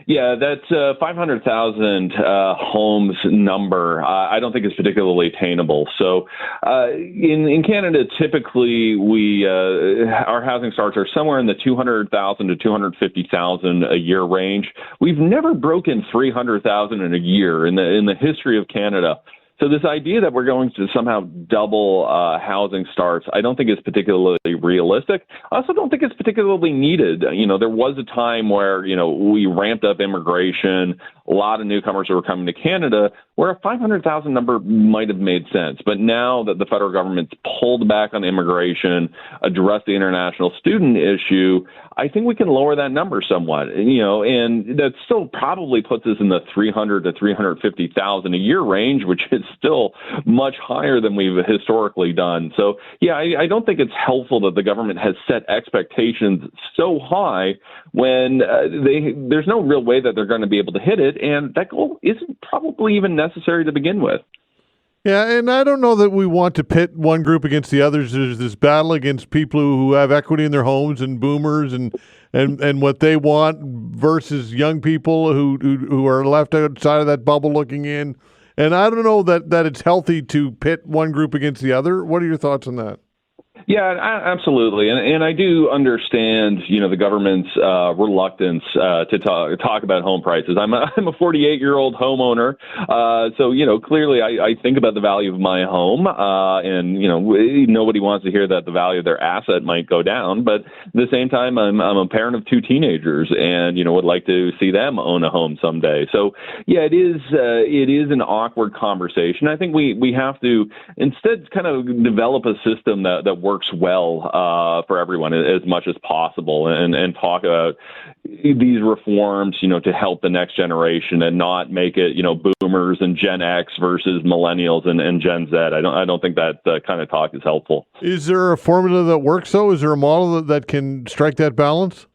Yeah, that's 500,000 homes number. I don't think is particularly attainable. So in Canada, typically our housing starts are somewhere in the 200,000 to 250,000 a year range. We've never broken 300,000 in a year in the history of Canada. So this idea that we're going to somehow double housing starts, I don't think is particularly realistic. I also don't think it's particularly needed. There was a time where, we ramped up immigration, a lot of newcomers who were coming to Canada, where a 500,000 number might have made sense. But now that the federal government's pulled back on immigration, addressed the international student issue, I think we can lower that number somewhat. And that still probably puts us in the 300 to 350,000 a year range, which is still much higher than we've historically done. So, yeah, I don't think it's helpful that the government has set expectations so high when there's no real way that they're going to be able to hit it, and that goal isn't probably even necessary to begin with. Yeah, and I don't know that we want to pit one group against the others. There's this battle against people who have equity in their homes and boomers and what they want versus young people who are left outside of that bubble looking in. And I don't know that it's healthy to pit one group against the other. What are your thoughts on that? Yeah, absolutely. And I do understand, the government's reluctance to talk about home prices. I'm a 48-year-old homeowner. So, clearly I think about the value of my home. And, nobody wants to hear that the value of their asset might go down. But at the same time, I'm a parent of two teenagers and, would like to see them own a home someday. So, yeah, it is an awkward conversation. I think we have to instead kind of develop a system that works well for everyone as much as possible and talk about these reforms, to help the next generation and not make it, boomers and Gen X versus millennials and Gen Z. I don't think that kind of talk is helpful. Is there a formula that works, though? Is there a model that can strike that balance?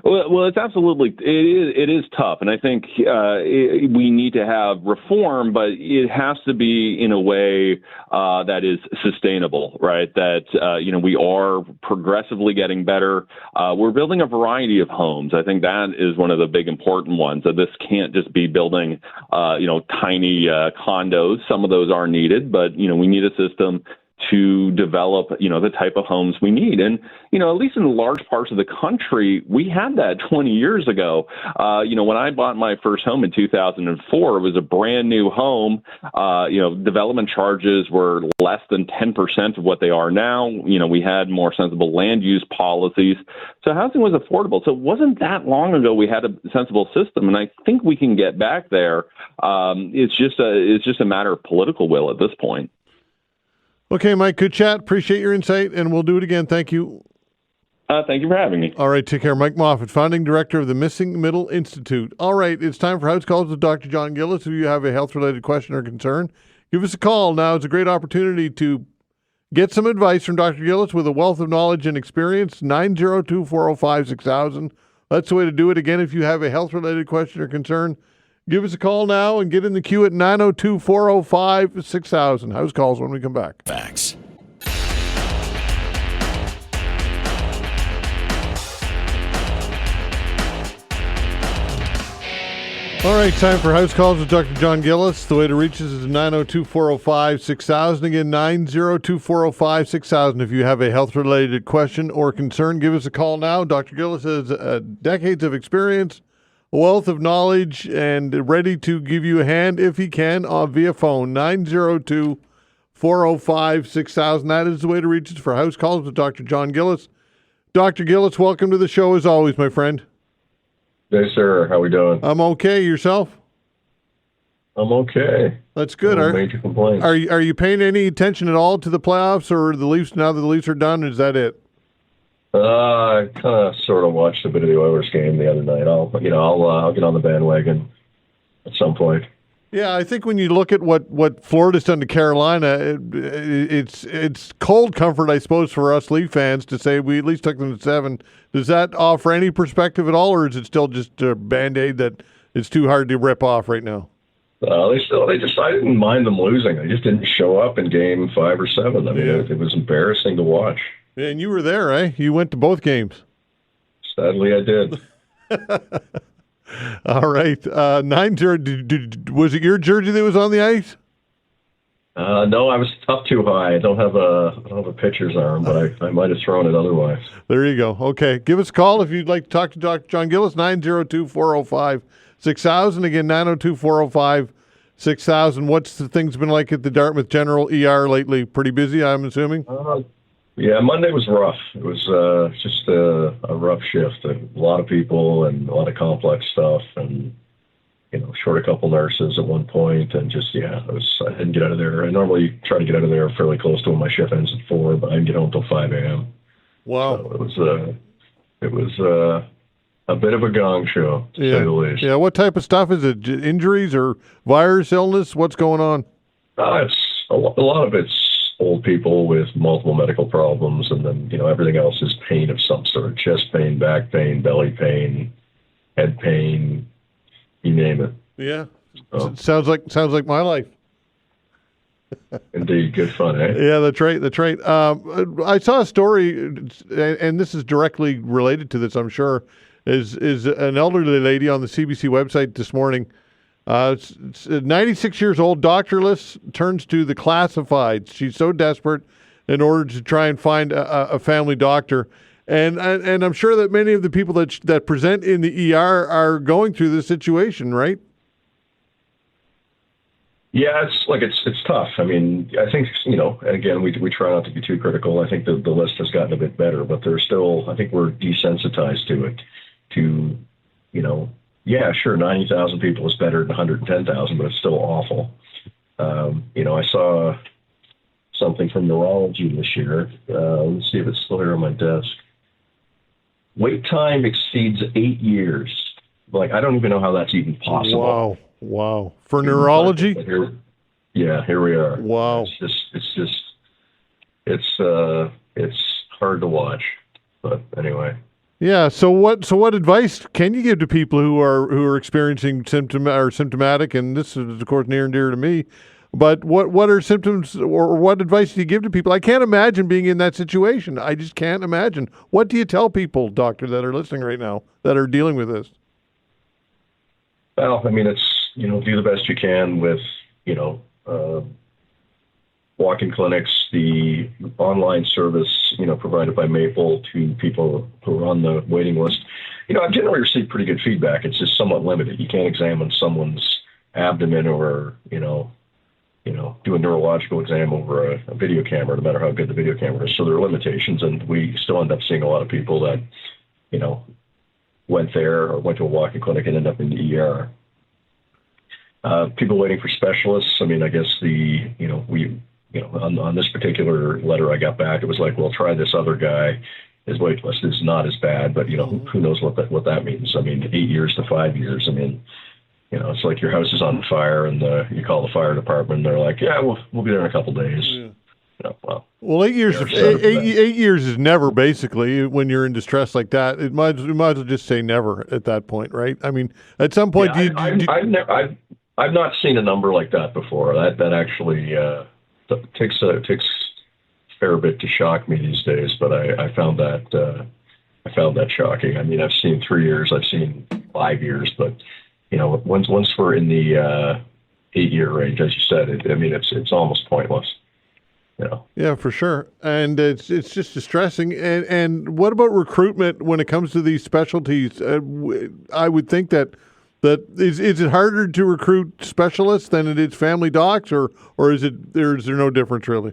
Well, it's absolutely, it is tough. And I think we need to have reform, but it has to be in a way that is sustainable, right? That, we are progressively getting better. We're building a variety of homes. I think that is one of the big important ones. That this can't just be building, tiny condos. Some of those are needed, but, we need a system to develop, the type of homes we need. And, at least in large parts of the country, we had that 20 years ago. When I bought my first home in 2004, it was a brand new home. Development charges were less than 10% of what they are now. We had more sensible land use policies. So housing was affordable. So it wasn't that long ago we had a sensible system. And I think we can get back there. It's just a matter of political will at this point. Okay, Mike, good chat. Appreciate your insight, and we'll do it again. Thank you. Thank you for having me. All right, take care. Mike Moffatt, founding director of the Missing Middle Institute. All right, it's time for House Calls with Dr. John Gillis. If you have a health-related question or concern, give us a call. Now is a great opportunity to Get some advice from Dr. Gillis with a wealth of knowledge and experience. 902-405-6000. That's the way to do it. Again, if you have a health-related question or concern, give us a call now and get in the queue at 902-405-6000. House calls when we come back. Facts. All right, time for House Calls with Dr. John Gillis. The way to reach us is 902-405-6000. Again, 902-405-6000. If you have a health-related question or concern, give us a call now. Dr. Gillis has decades of experience, a wealth of knowledge, and ready to give you a hand if he can via phone. 902-405-6000. That is the way to reach us for House Calls with Dr. John Gillis. Dr. Gillis, welcome to the show as always, my friend. Hey, sir. How we doing? I'm okay. Yourself? I'm okay. That's good. No major complaints. Are you paying any attention at all to the playoffs or the Leafs now that the Leafs are done? Is that it? I kind of sort of watched a bit of the Oilers game the other night. I'll get on the bandwagon at some point. Yeah, I think when you look at what Florida's done to Carolina, it's cold comfort, I suppose, for us Leaf fans to say we at least took them to 7. Does that offer any perspective at all, or is it still just a Band-Aid that it's too hard to rip off right now? I didn't mind them losing. They just didn't show up in game 5 or 7. I mean, it was embarrassing to watch. Yeah, and you were there, eh? You went to both games. Sadly, I did. All right. 9-0. Was it your jersey that was on the ice? No, I was up too high. I don't have a pitcher's arm, but I might have thrown it otherwise. There you go. Okay. Give us a call if you'd like to talk to Dr. John Gillis, 902-405-6000. Again, 902-405-6000. What's the things been like at the Dartmouth General ER lately? Pretty busy, I'm assuming? Yeah, Monday was rough. It was just a rough shift. A lot of people and a lot of complex stuff, and short a couple nurses at one point, and just I didn't get out of there. I normally try to get out of there fairly close to when my shift ends at 4, but I didn't get home until 5 a.m. Wow, so it was a bit of a gong show, to say the least. Yeah, what type of stuff is it? Injuries or virus, illness? What's going on? It's a lot of it's old people with multiple medical problems, and then everything else is pain of some sort: chest pain, back pain, belly pain, head pain, you name it. Yeah, sounds like my life. Indeed, good fun, eh? Yeah, that's right. I saw a story, and this is directly related to this, I'm sure. Is an elderly lady on the CBC website this morning. 96 years old, doctorless, turns to the classifieds. She's so desperate in order to try and find a family doctor. And I'm sure that many of the people that present in the ER are going through this situation, right? Yeah, it's tough. I mean, I think, again, we try not to be too critical. I think the list has gotten a bit better, but there's still, I think we're desensitized to it, yeah, sure, 90,000 people is better than 110,000, but it's still awful. I saw something from neurology this year. Let's see if it's still here on my desk. Wait time exceeds 8 years. I don't even know how that's even possible. Wow. For neurology? Here we are. Wow. It's hard to watch, but anyway. Yeah. So what advice can you give to people who are experiencing symptomatic? And this is of course near and dear to me. But what are symptoms, or what advice do you give to people? I can't imagine being in that situation. I just can't imagine. What do you tell people, doctor, that are listening right now that are dealing with this? Well, I mean, it's do the best you can with walk-in clinics, the online service, provided by Maple to people who are on the waiting list. I've generally received pretty good feedback. It's just somewhat limited. You can't examine someone's abdomen or, do a neurological exam over a video camera, no matter how good the video camera is. So there are limitations, and we still end up seeing a lot of people that, went there or went to a walk-in clinic and ended up in the ER. People waiting for specialists. I mean, I guess on this particular letter I got back, it was like, well, try this other guy. His wait list is not as bad, but who knows what that means? I mean, 8 years to 5 years. I mean, it's like your house is on fire and you call the fire department and they're like, yeah, we'll be there in a couple days. Well, 8 years, eight years is never, basically, when you're in distress like that. You might as well just say never at that point, right? I mean, at some point, I've not seen a number like that before. That actually takes a fair bit to shock me these days, but I found that shocking. I mean, I've seen 3 years, I've seen 5 years, but once we're in the 8-year range, as you said, it's almost pointless. Yeah, for sure, and it's just distressing. And what about recruitment when it comes to these specialties? I would think that is it harder to recruit specialists than it is family docs, or is there no difference really?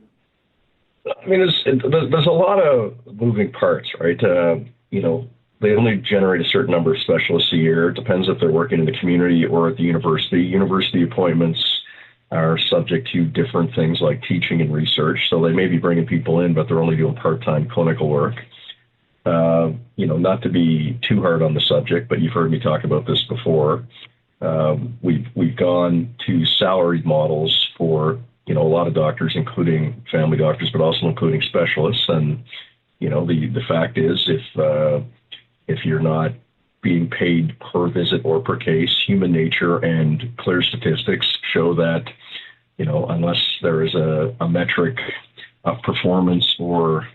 I mean, there's a lot of moving parts, right? They only generate a certain number of specialists a year. It depends if they're working in the community or at the university. University appointments are subject to different things like teaching and research. So they may be bringing people in, but they're only doing part-time clinical work. Not to be too hard on the subject, but you've heard me talk about this before. We've gone to salaried models for, a lot of doctors, including family doctors, but also including specialists. And, the fact is if you're not being paid per visit or per case, human nature and clear statistics show that, unless there is a metric of performance or,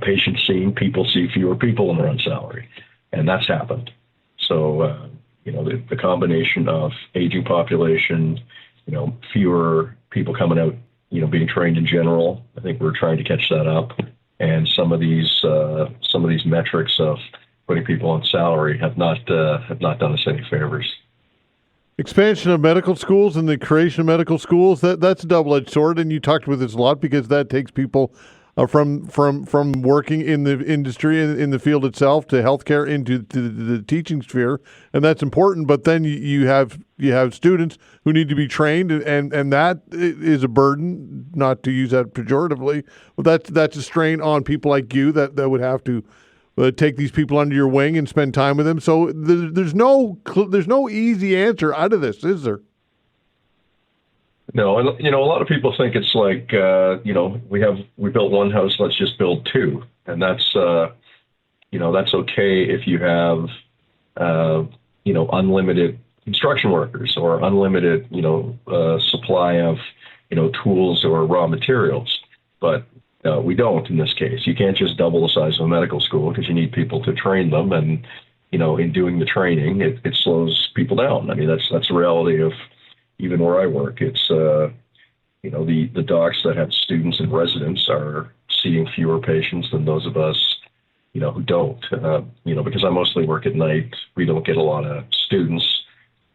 patients seen, people see fewer people when they're on salary. And that's happened. So, the combination of aging population, fewer people coming out, being trained in general, I think we're trying to catch that up. And some of these metrics of putting people on salary have not done us any favors. Expansion of medical schools and the creation of medical schools, that's a double-edged sword, and you talked with this a lot because that takes people from working in the industry and in the field itself to healthcare into the teaching sphere, and that's important. But then you have students who need to be trained, and that is a burden. Not to use that pejoratively, but that's a strain on people like you that would have to take these people under your wing and spend time with them. So there's no easy answer out of this, is there? No, and a lot of people think it's like we built one house, let's just build two, and that's that's okay if you have unlimited construction workers or unlimited supply of tools or raw materials, but we don't in this case. You can't just double the size of a medical school because you need people to train them, and in doing the training, it slows people down. I mean, that's the reality of even where I work. It's the docs that have students and residents are seeing fewer patients than those of us who don't. Because I mostly work at night, we don't get a lot of students.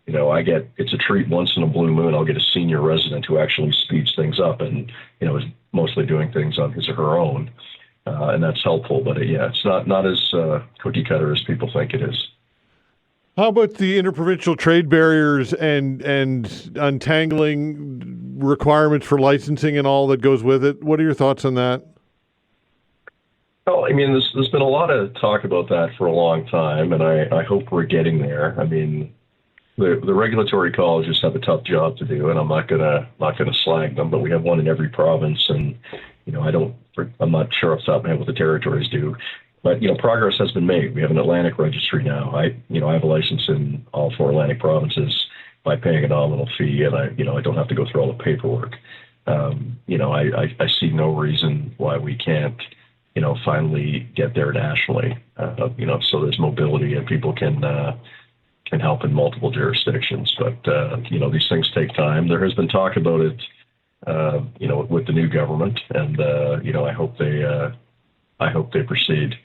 It's a treat once in a blue moon. I'll get a senior resident who actually speeds things up and is mostly doing things on his or her own, and that's helpful. But it's not as cookie cutter as people think it is. How about the interprovincial trade barriers and untangling requirements for licensing and all that goes with it? What are your thoughts on that? Well, I mean, there's been a lot of talk about that for a long time, and I hope we're getting there. I mean, the regulatory colleges have a tough job to do, and I'm not gonna slag them, but we have one in every province, and I'm not sure off the top of my head what the territories do. But, progress has been made. We have an Atlantic registry now. I have a license in all 4 Atlantic provinces by paying a nominal fee, and I don't have to go through all the paperwork. I see no reason why we can't, finally get there nationally. So there's mobility and people can help in multiple jurisdictions. But, these things take time. There has been talk about it, with the new government, and, I hope they proceed.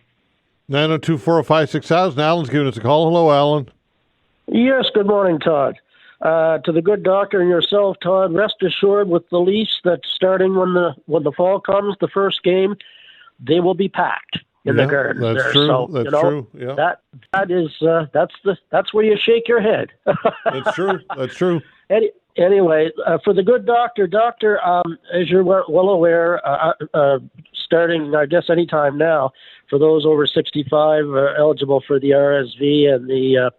902-405-6000. Alan's giving us a call. Hello, Alan. Yes, good morning, Todd. To the good doctor and yourself, Todd, rest assured with the Leafs that starting when the fall comes, the first game, they will be packed in the garden. That's there. true. So, that's true. Yeah. That's where you shake your head. That's true. That's true. Anyway, for the good doctor, as you're well aware, starting, I guess, any time now, for those over 65 eligible for the RSV and the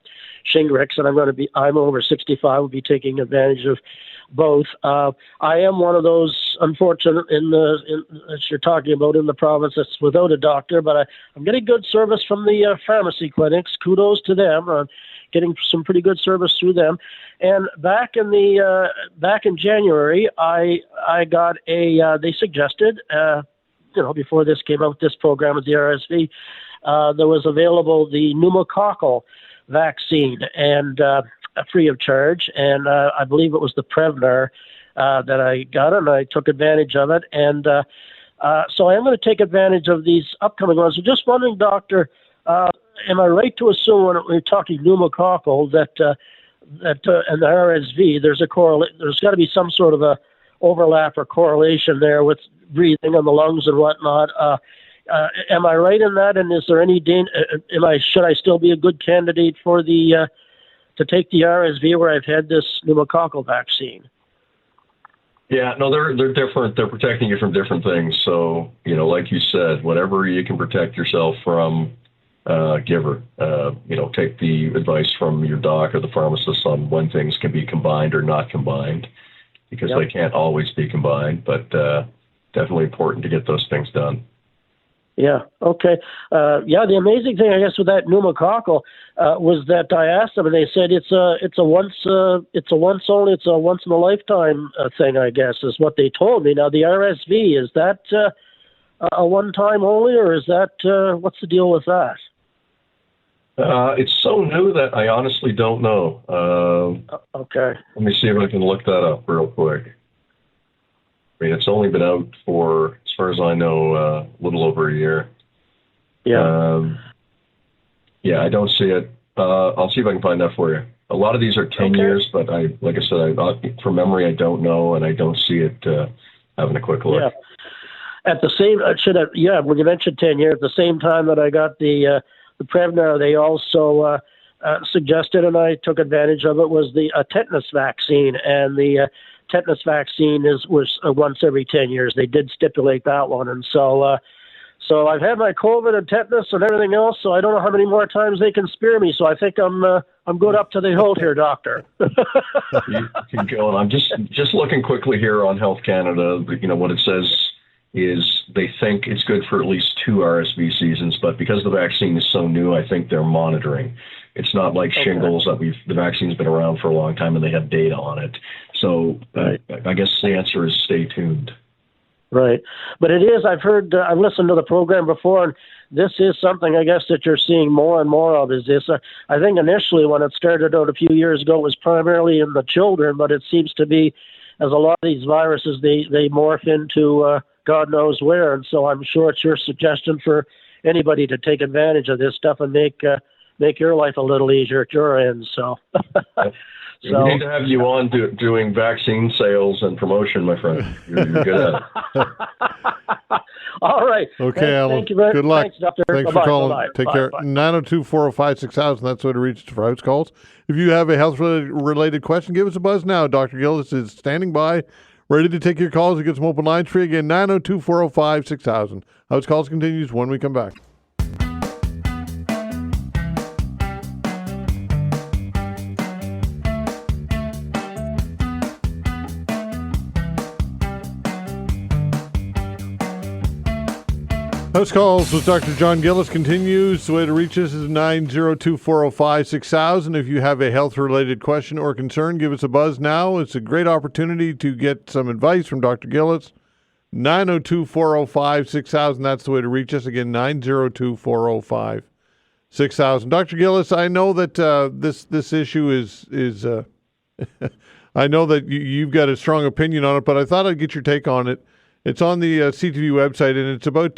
Shingrix, and I'm over 65, will be taking advantage of both. I am one of those unfortunate as you're talking about in the province that's without a doctor, but I'm getting good service from the pharmacy clinics. Kudos to them. Getting some pretty good service through them. And back in January, I got they suggested, before this came out, this program with the RSV, there was available the pneumococcal vaccine and free of charge. And I believe it was the Prevnar that I got, and I took advantage of it. And so I am going to take advantage of these upcoming ones. So just wondering, Doctor, am I right to assume when we're talking pneumococcal that and the RSV, there's got to be some sort of a overlap or correlation there with breathing on the lungs and whatnot. Am I right in that? And is there any should I still be a good candidate for to take the RSV where I've had this pneumococcal vaccine? Yeah, no, they're different. They're protecting you from different things. So, like you said, whatever you can protect yourself from, giver. Take the advice from your doc or the pharmacist on when things can be combined or not combined, because they can't always be combined, but definitely important to get those things done. Yeah. Okay. The amazing thing, I guess, with that pneumococcal was that I asked them, and they said it's a once in a lifetime thing, I guess, is what they told me. Now, the RSV, is that a one time only, or is that what's the deal with that? It's so new that I honestly don't know. Okay. Let me see if I can look that up real quick. I mean, it's only been out for, as far as I know, a little over a year. Yeah. I don't see it. I'll see if I can find that for you. A lot of these are 10 years, but like I said, from memory, I don't know, and I don't see it having a quick look. Yeah. At the same, when you mentioned 10 years, at the same time that I got the Prevnar, they also suggested, and I took advantage of it, was the tetanus vaccine, and the tetanus vaccine was once every 10 years. They did stipulate that one, and so I've had my COVID and tetanus and everything else. So I don't know how many more times they can spear me. So I think I'm good up to the hilt here, Doctor. You keep going. I'm just looking quickly here on Health Canada. What it says is they think it's good for at least 2 RSV seasons, but because the vaccine is so new, I think they're monitoring. It's not like shingles that the vaccine's been around for a long time and they have data on it. So I guess the answer is stay tuned. Right. But it is, I've listened to the program before, and this is something I guess that you're seeing more and more of is this. I think initially when it started out a few years ago, it was primarily in the children, but it seems to be, as a lot of these viruses, they morph into God knows where. And so I'm sure it's your suggestion for anybody to take advantage of this stuff and make your life a little easier at your end. So, we need to have you on doing vaccine sales and promotion, my friend. You're good at it. All right. Okay, Alan. Thank you very much. Good luck. Thanks, Doctor. Thanks for calling. Take care. 902-405-6000. That's what it reaches for house calls. If you have a health-related question, give us a buzz now. Dr. Gillis is standing by, ready to take your calls and get some open lines for you. Again, 902-405-6000. House calls continues when we come back. House calls with Dr. John Gillis continues. The way to reach us is 902-405-6000. If you have a health-related question or concern, give us a buzz now. It's a great opportunity to get some advice from Dr. Gillis. 902-405-6000. That's the way to reach us. Again, 902-405-6000. Dr. Gillis, I know that this issue is I know that you've got a strong opinion on it, but I thought I'd get your take on it. It's on the CTV website, and it's about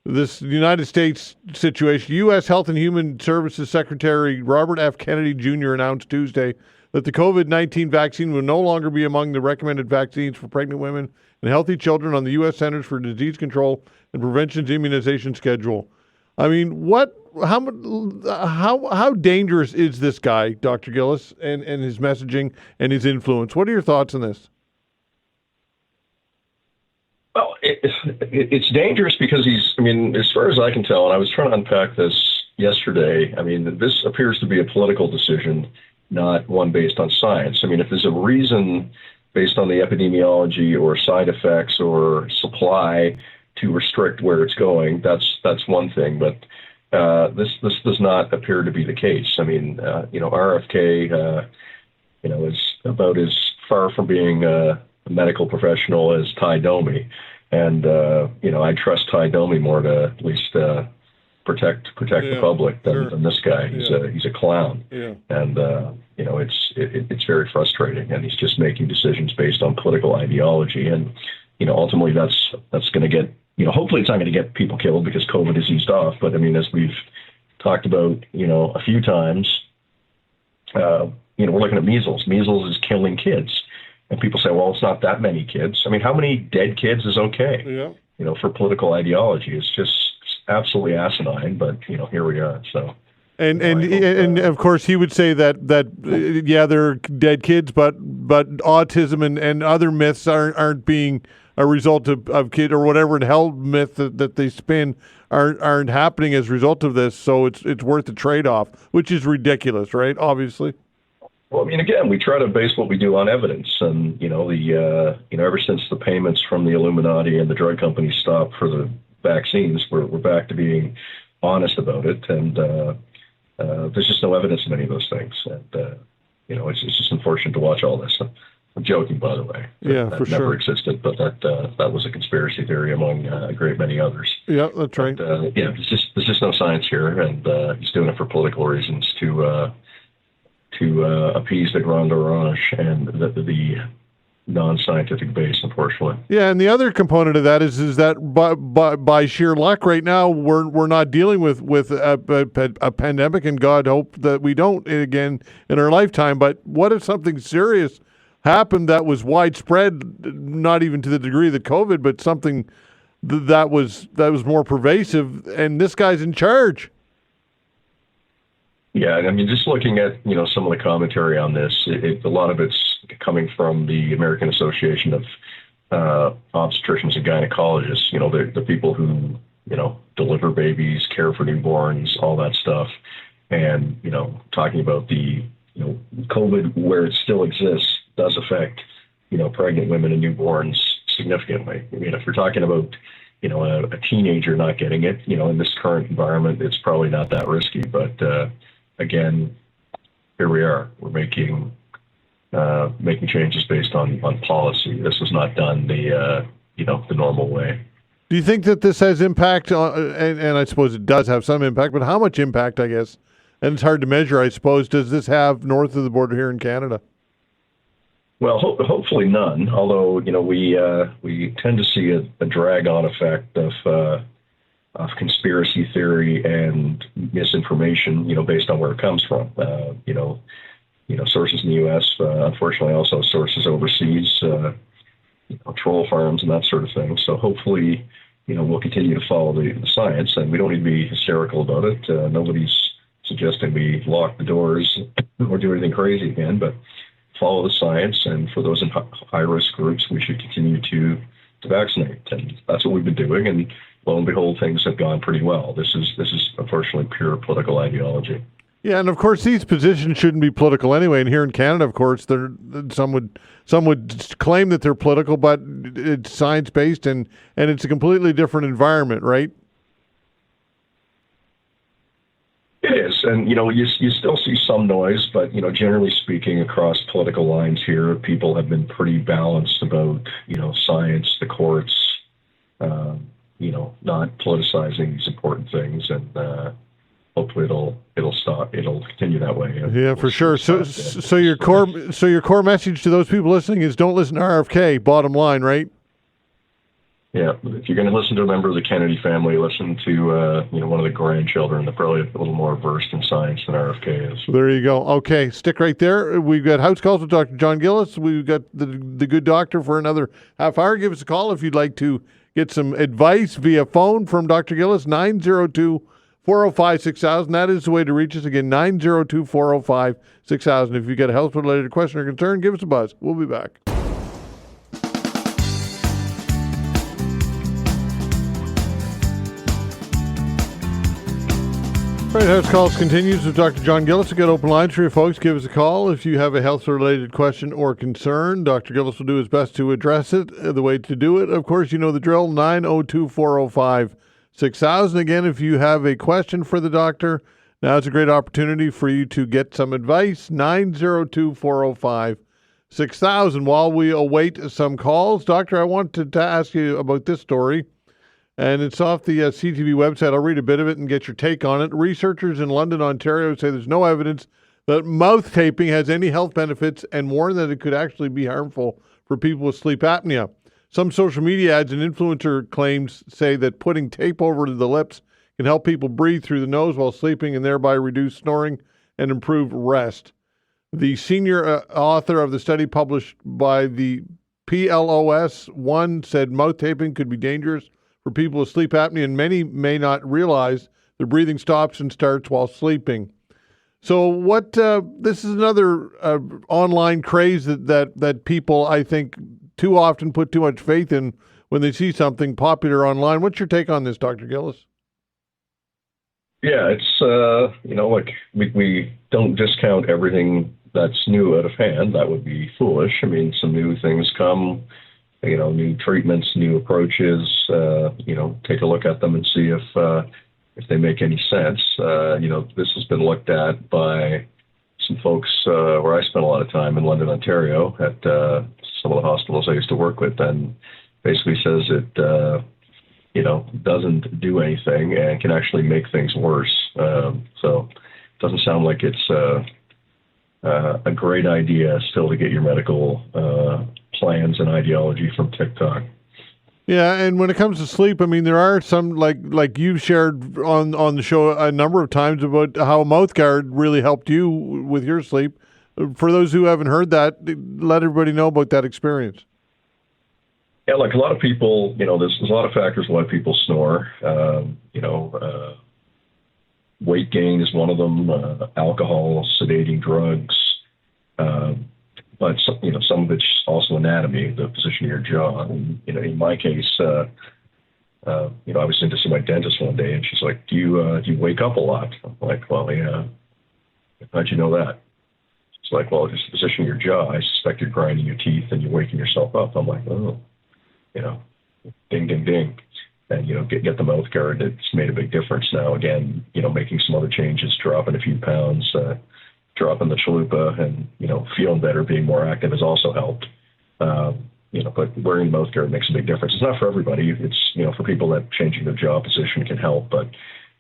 this United States situation. U.S. Health and Human Services Secretary Robert F. Kennedy Jr. announced Tuesday that the COVID-19 vaccine will no longer be among the recommended vaccines for pregnant women and healthy children on the U.S. Centers for Disease Control and Prevention's immunization schedule. I mean, how dangerous is this guy, Dr. Gillis, and his messaging and his influence? What are your thoughts on this? Well, it's dangerous because as far as I can tell, and I was trying to unpack this yesterday, I mean, this appears to be a political decision, not one based on science. I mean, if there's a reason based on the epidemiology or side effects or supply to restrict where it's going, that's one thing. But this does not appear to be the case. I mean, RFK, is about as far from being a medical professional as Ty Domi. And, I trust Ty Domi more to at least protect the public than this guy. He's a clown. Yeah. And, it's very frustrating. And he's just making decisions based on political ideology. And, ultimately that's going to get, hopefully it's not going to get people killed because COVID is eased off. But I mean, as we've talked about, a few times, we're looking at measles. Measles is killing kids. And people say, well, it's not that many kids. I mean, how many dead kids is okay? Yeah. For political ideology. It's just absolutely asinine, but, here we are. So. And of course, he would say that they're dead kids, but autism and other myths aren't being a result of kid or whatever the hell myth that they spin aren't happening as a result of this. So it's worth the trade-off, which is ridiculous, right? Obviously. Well, I mean, again, we try to base what we do on evidence, and ever since the payments from the Illuminati and the drug companies stopped for the vaccines, we're back to being honest about it, and there's just no evidence of any of those things, and it's just unfortunate to watch all this. I'm joking, by the way. That for never sure existed, but that was a conspiracy theory among a great many others. Yeah, that's right. But, there's just no science here, and he's doing it for political reasons to appease the Grand Orange and the non-scientific base, unfortunately. Yeah, and the other component of that is that by sheer luck, right now we're not dealing with a pandemic, and God hope that we don't again in our lifetime. But what if something serious happened that was widespread, not even to the degree of the COVID, but something that was more pervasive, and this guy's in charge? Yeah, I mean, just looking at, some of the commentary on this, a lot of it's coming from the American Association of Obstetricians and Gynecologists, the people who, deliver babies, care for newborns, all that stuff. And, talking about the, COVID, where it still exists, does affect, pregnant women and newborns significantly. I mean, if we're talking about, a teenager not getting it, in this current environment, it's probably not that risky. But, again, here we are. We're making changes based on policy. This was not done the normal way. Do you think that this has impact on, and I suppose it does have some impact, but how much impact, I guess, and it's hard to measure, I suppose, does this have north of the border here in Canada? Well, hopefully none, although, we tend to see a drag-on effect of conspiracy theory and misinformation, based on where it comes from. Sources in the U.S., unfortunately also sources overseas, troll farms and that sort of thing. So hopefully, we'll continue to follow the science, and we don't need to be hysterical about it. Nobody's suggesting we lock the doors or do anything crazy again, but follow the science. And for those in high-risk groups, we should continue to vaccinate. And that's what we've been doing. And lo and behold, things have gone pretty well. This is unfortunately pure political ideology. Yeah, and of course these positions shouldn't be political anyway. And here in Canada, of course, some would claim that they're political, but it's science based and it's a completely different environment, right? It is, and you still see some noise, but generally speaking, across political lines here, people have been pretty balanced about science, the courts, not politicizing these important things, and hopefully it'll stop. It'll continue that way. Yeah, for sure. So your core message to those people listening is don't listen to RFK. Bottom line, right? Yeah, if you're going to listen to a member of the Kennedy family, listen to one of the grandchildren. They're probably a little more versed in science than RFK is. There you go. Okay, stick right there. We've got House Calls with Dr. John Gillis. We've got the good doctor for another half hour. Give us a call if you'd like to get some advice via phone from Dr. Gillis, 902-405-6000. That is the way to reach us. Again, 902-405-6000. If you've got a health-related question or concern, give us a buzz. We'll be back. Right, House Calls continues with Dr. John Gillis. A good open line for you folks. Give us a call if you have a health-related question or concern. Dr. Gillis will do his best to address it. The way to do it, of course, you know the drill, 902-405-6000. Again, if you have a question for the doctor, now it's a great opportunity for you to get some advice, 902-405-6000. While we await some calls, Doctor, I wanted to ask you about this story. And it's off the CTV website. I'll read a bit of it and get your take on it. Researchers in London, Ontario say there's no evidence that mouth taping has any health benefits and warn that it could actually be harmful for people with sleep apnea. Some social media ads and influencer claims say that putting tape over the lips can help people breathe through the nose while sleeping and thereby reduce snoring and improve rest. The senior author of the study published by the PLOS-1 said mouth taping could be dangerous for people with sleep apnea, and many may not realize the breathing stops and starts while sleeping. So this is another online craze that people, I think, too often put too much faith in when they see something popular online. What's your take on this, Dr. Gillis? Yeah, it's, we don't discount everything that's new out of hand. That would be foolish. I mean, some new things come, new treatments, new approaches, take a look at them and see if they make any sense. This has been looked at by some folks where I spent a lot of time in London, Ontario, at some of the hospitals I used to work with, and basically says it, doesn't do anything and can actually make things worse. So it doesn't sound like it's a great idea still to get your medical plans and ideology from TikTok. Yeah, and when it comes to sleep, I mean, there are some, like you've shared on the show a number of times about how a mouth guard really helped you with your sleep. For those who haven't heard that, let everybody know about that experience. Yeah, like a lot of people, there's a lot of factors why people snore. Weight gain is one of them, alcohol, sedating drugs, but some of it's also anatomy, the position of your jaw. And, in my case, I was in to see my dentist one day, and she's like, "Do you wake up a lot?" I'm like, "Well, yeah." "How'd you know that?" It's like, "Well, just the position of your jaw. I suspect you're grinding your teeth and you're waking yourself up." I'm like, "Oh, ding, ding, ding." And, get the mouth guard. It's made a big difference now. Again, making some other changes, dropping a few pounds, dropping the chalupa, and, feeling better, being more active has also helped. But wearing mouth guard makes a big difference. It's not for everybody. It's, for people that changing their jaw position can help. But,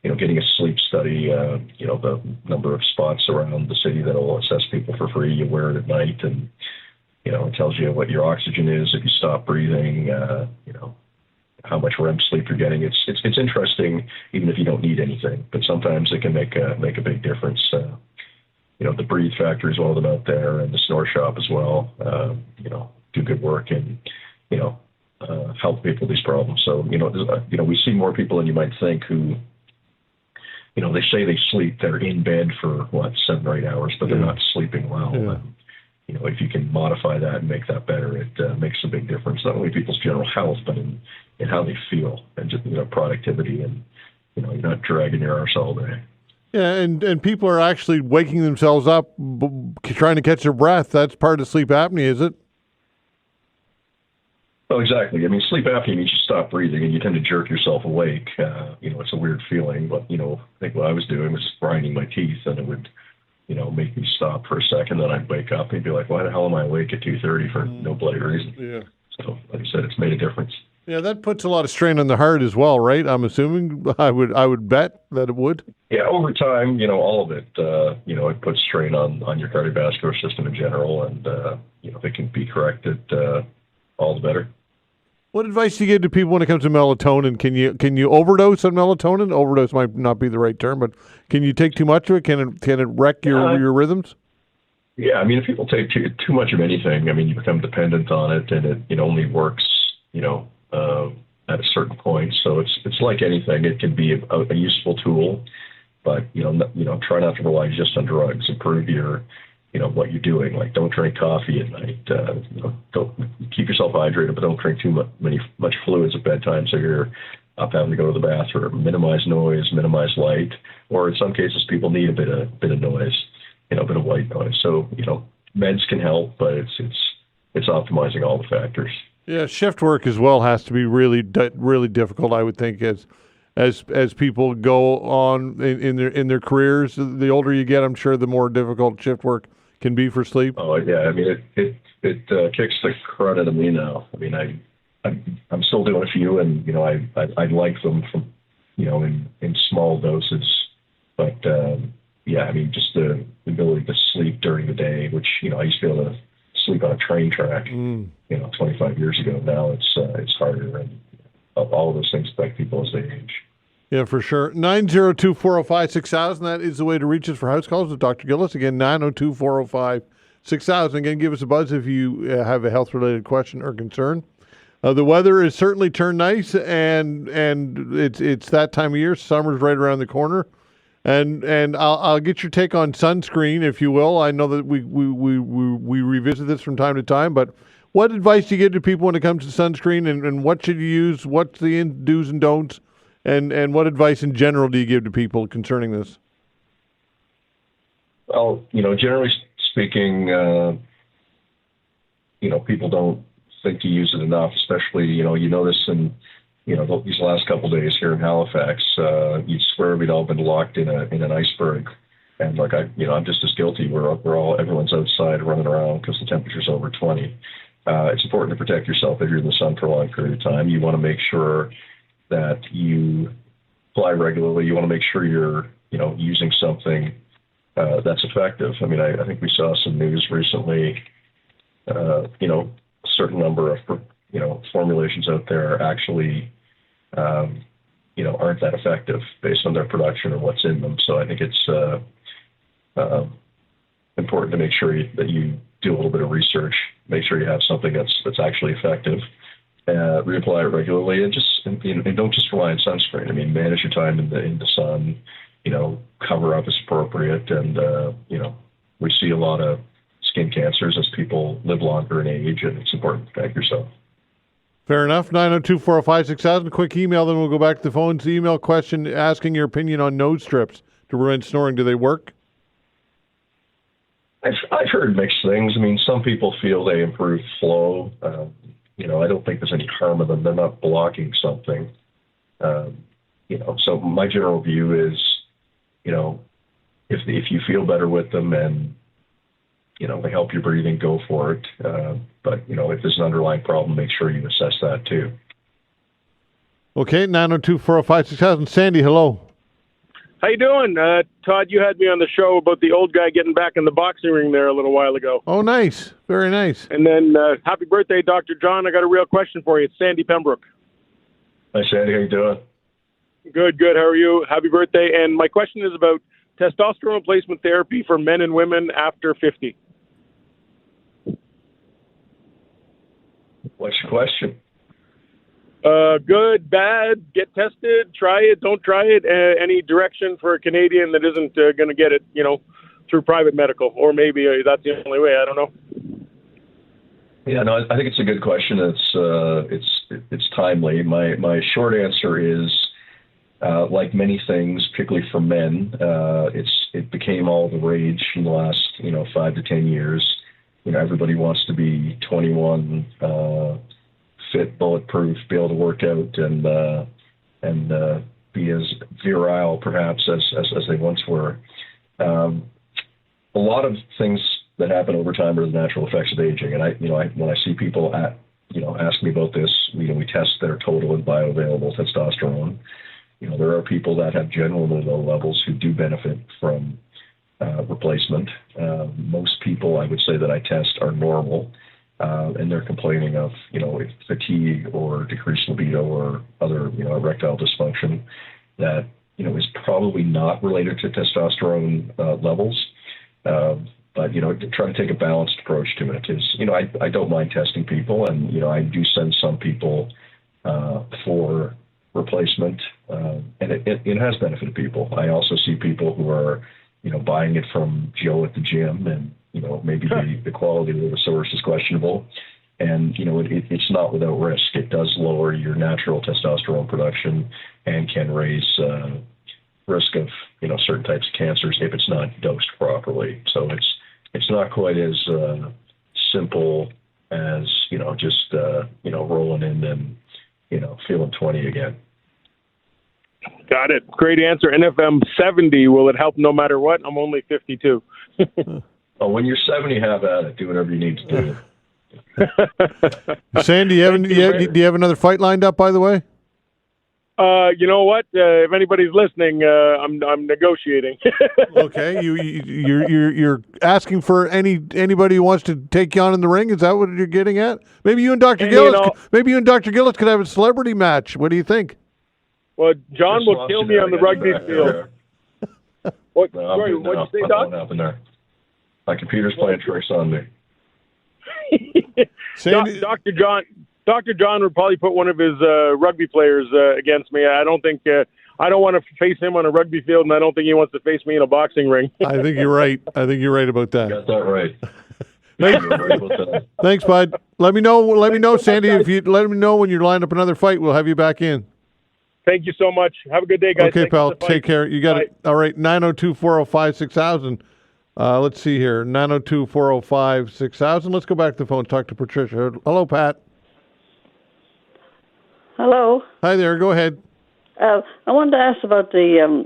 getting a sleep study, the number of spots around the city that will assess people for free, you wear it at night, and, it tells you what your oxygen is if you stop breathing, how much REM sleep you're getting. It's interesting, even if you don't need anything. But sometimes it can make a big difference. The breathe factor is one of them out there, and the snore shop as well. Do good work and help people with these problems. So we see more people than you might think who they say they sleep. They're in bed for 7 or 8 hours, but they're not sleeping well. Yeah. And, if you can modify that and make that better, it makes a big difference, not only people's general health, but in how they feel and just productivity, and you're not dragging your arse all day. Yeah, and people are actually waking themselves up trying to catch their breath. That's part of sleep apnea, is it? Oh, exactly. I mean, sleep apnea means you stop breathing and you tend to jerk yourself awake. It's a weird feeling, but, I think what I was doing was grinding my teeth, and it would, make me stop for a second. Then I'd wake up and be like, why the hell am I awake at 2:30 for no bloody reason? Yeah. So, like I said, it's made a difference. Yeah, that puts a lot of strain on the heart as well, right? I'm assuming. I would bet that it would. Yeah, over time, all of it, it puts strain on your cardiovascular system in general, and, if it can be corrected, all the better. What advice do you give to people when it comes to melatonin? Can you overdose on melatonin? Overdose might not be the right term, but can you take too much of it? Can it wreck your rhythms? Yeah, I mean, if people take too much of anything, I mean, you become dependent on it, and it only works, at a certain point. So it's like anything; it can be a useful tool, but try not to rely just on drugs. Improve your what you're doing. Like, don't drink coffee at night. Don't keep yourself hydrated, but don't drink too much fluids at bedtime, so you're up having to go to the bathroom, minimize noise, minimize light, or in some cases people need a bit of noise, a bit of white noise. So, meds can help, but it's optimizing all the factors. Yeah, shift work as well has to be really difficult, I would think, as people go on in their careers. The older you get, I'm sure the more difficult shift work can be for sleep. Oh yeah, I mean it kicks the crud out of me now. I mean I'm still doing a few, and I like them from in small doses, but yeah, I mean just the ability to sleep during the day, which I used to be able to sleep on a train track 25 years ago. Now it's harder, and all of those things affect people as they age. Yeah, for sure. 902-405-6000. That is the way to reach us for house calls with Dr. Gillis. Again, 902-405-6000. Again, give us a buzz if you have a health-related question or concern. The weather has certainly turned nice, and it's that time of year. Summer's right around the corner. And I'll get your take on sunscreen, if you will. I know that we revisit this from time to time, but what advice do you give to people when it comes to sunscreen, and what should you use? What's the do's and don'ts, and what advice in general do you give to people concerning this? Well, generally speaking, people don't think to use it enough, especially, you notice in these last couple of days here in Halifax, you'd swear we'd all been locked in an iceberg, and I'm just as guilty. Everyone's outside running around because the temperature's over 20. It's important to protect yourself if you're in the sun for a long period of time. You want to make sure that you apply regularly. You want to make sure you're using something that's effective. I mean, I think we saw some news recently. A certain number of formulations out there actually, aren't that effective based on their production or what's in them. So I think it's important to make sure that you do a little bit of research, make sure you have something that's actually effective, reapply it regularly, and don't just rely on sunscreen. I mean, manage your time in the sun, cover up as appropriate, and we see a lot of skin cancers as people live longer in age, and it's important to protect yourself. Fair enough. 902-405-6000. Quick email, then we'll go back to the phones. The email question asking your opinion on nose strips to prevent snoring. Do they work? I've heard mixed things. I mean, some people feel they improve flow. I don't think there's any harm in them. They're not blocking something. So my general view is, if you feel better with them and they help your breathing, go for it. But if there's an underlying problem, make sure you assess that too. Okay, 902-405-6000. Sandy, hello. How you doing? Todd, you had me on the show about the old guy getting back in the boxing ring there a little while ago. Oh, nice. Very nice. And then happy birthday, Dr. John. I got a real question for you. It's Sandy Pembroke. Hi, Sandy. How you doing? Good. How are you? Happy birthday. And my question is about testosterone replacement therapy for men and women after 50. What's your question? Good, bad, get tested, try it, don't try it. Any direction for a Canadian that isn't going to get it, through private medical, or maybe that's the only way. I don't know. Yeah, no, I think it's a good question. It's timely. My short answer is, like many things, particularly for men, it became all the rage in the last 5 to 10 years. Everybody wants to be 21, fit, bulletproof, be able to work out, and be as virile perhaps as they once were. A lot of things that happen over time are the natural effects of aging. And when I see people ask me about this, we test their total and bioavailable testosterone. There are people that have generally low levels who do benefit from replacement. Most people, I would say, that I test are normal, and they're complaining of, fatigue or decreased libido or other, erectile dysfunction that, is probably not related to testosterone levels. But, try to take a balanced approach to it is, I don't mind testing people, and, I do send some people for replacement, and it has benefited people. I also see people who are, buying it from Joe at the gym, and, maybe the quality of the source is questionable. And, it's not without risk. It does lower your natural testosterone production and can raise risk of, certain types of cancers if it's not dosed properly. So it's not quite as simple as, just, rolling in and, feeling 20 again. Got it. Great answer. And if I'm 70, will it help no matter what? I'm only 52. Oh, when you're 70, have at it. Do whatever you need to do. Sam, do you have another fight lined up, by the way? You know what? If anybody's listening, I'm negotiating. Okay, you're asking for anybody who wants to take you on in the ring. Is that what you're getting at? Maybe you and Dr. Gillis. Maybe you and Dr. Gillis could have a celebrity match. What do you think? Well, John will kill me on the rugby field. What? Sorry, what'd you say, Doc? What happened there? My computer's playing tricks on me. Dr. John would probably put one of his rugby players against me. I don't want to face him on a rugby field, and I don't think he wants to face me in a boxing ring. I think you're right. About that. You got that right. Thanks, bud. Let me know, Sandy. If you let me know when you're lined up another fight, we'll have you back in. Thank you so much. Have a good day, guys. Okay, pal. Take care. You got it. All right, 902-405-6000. Let's see here, 902-405-6000. Let's go back to the phone and talk to Patricia. Hello, Pat. Hello. Hi there. Go ahead. I wanted to ask about the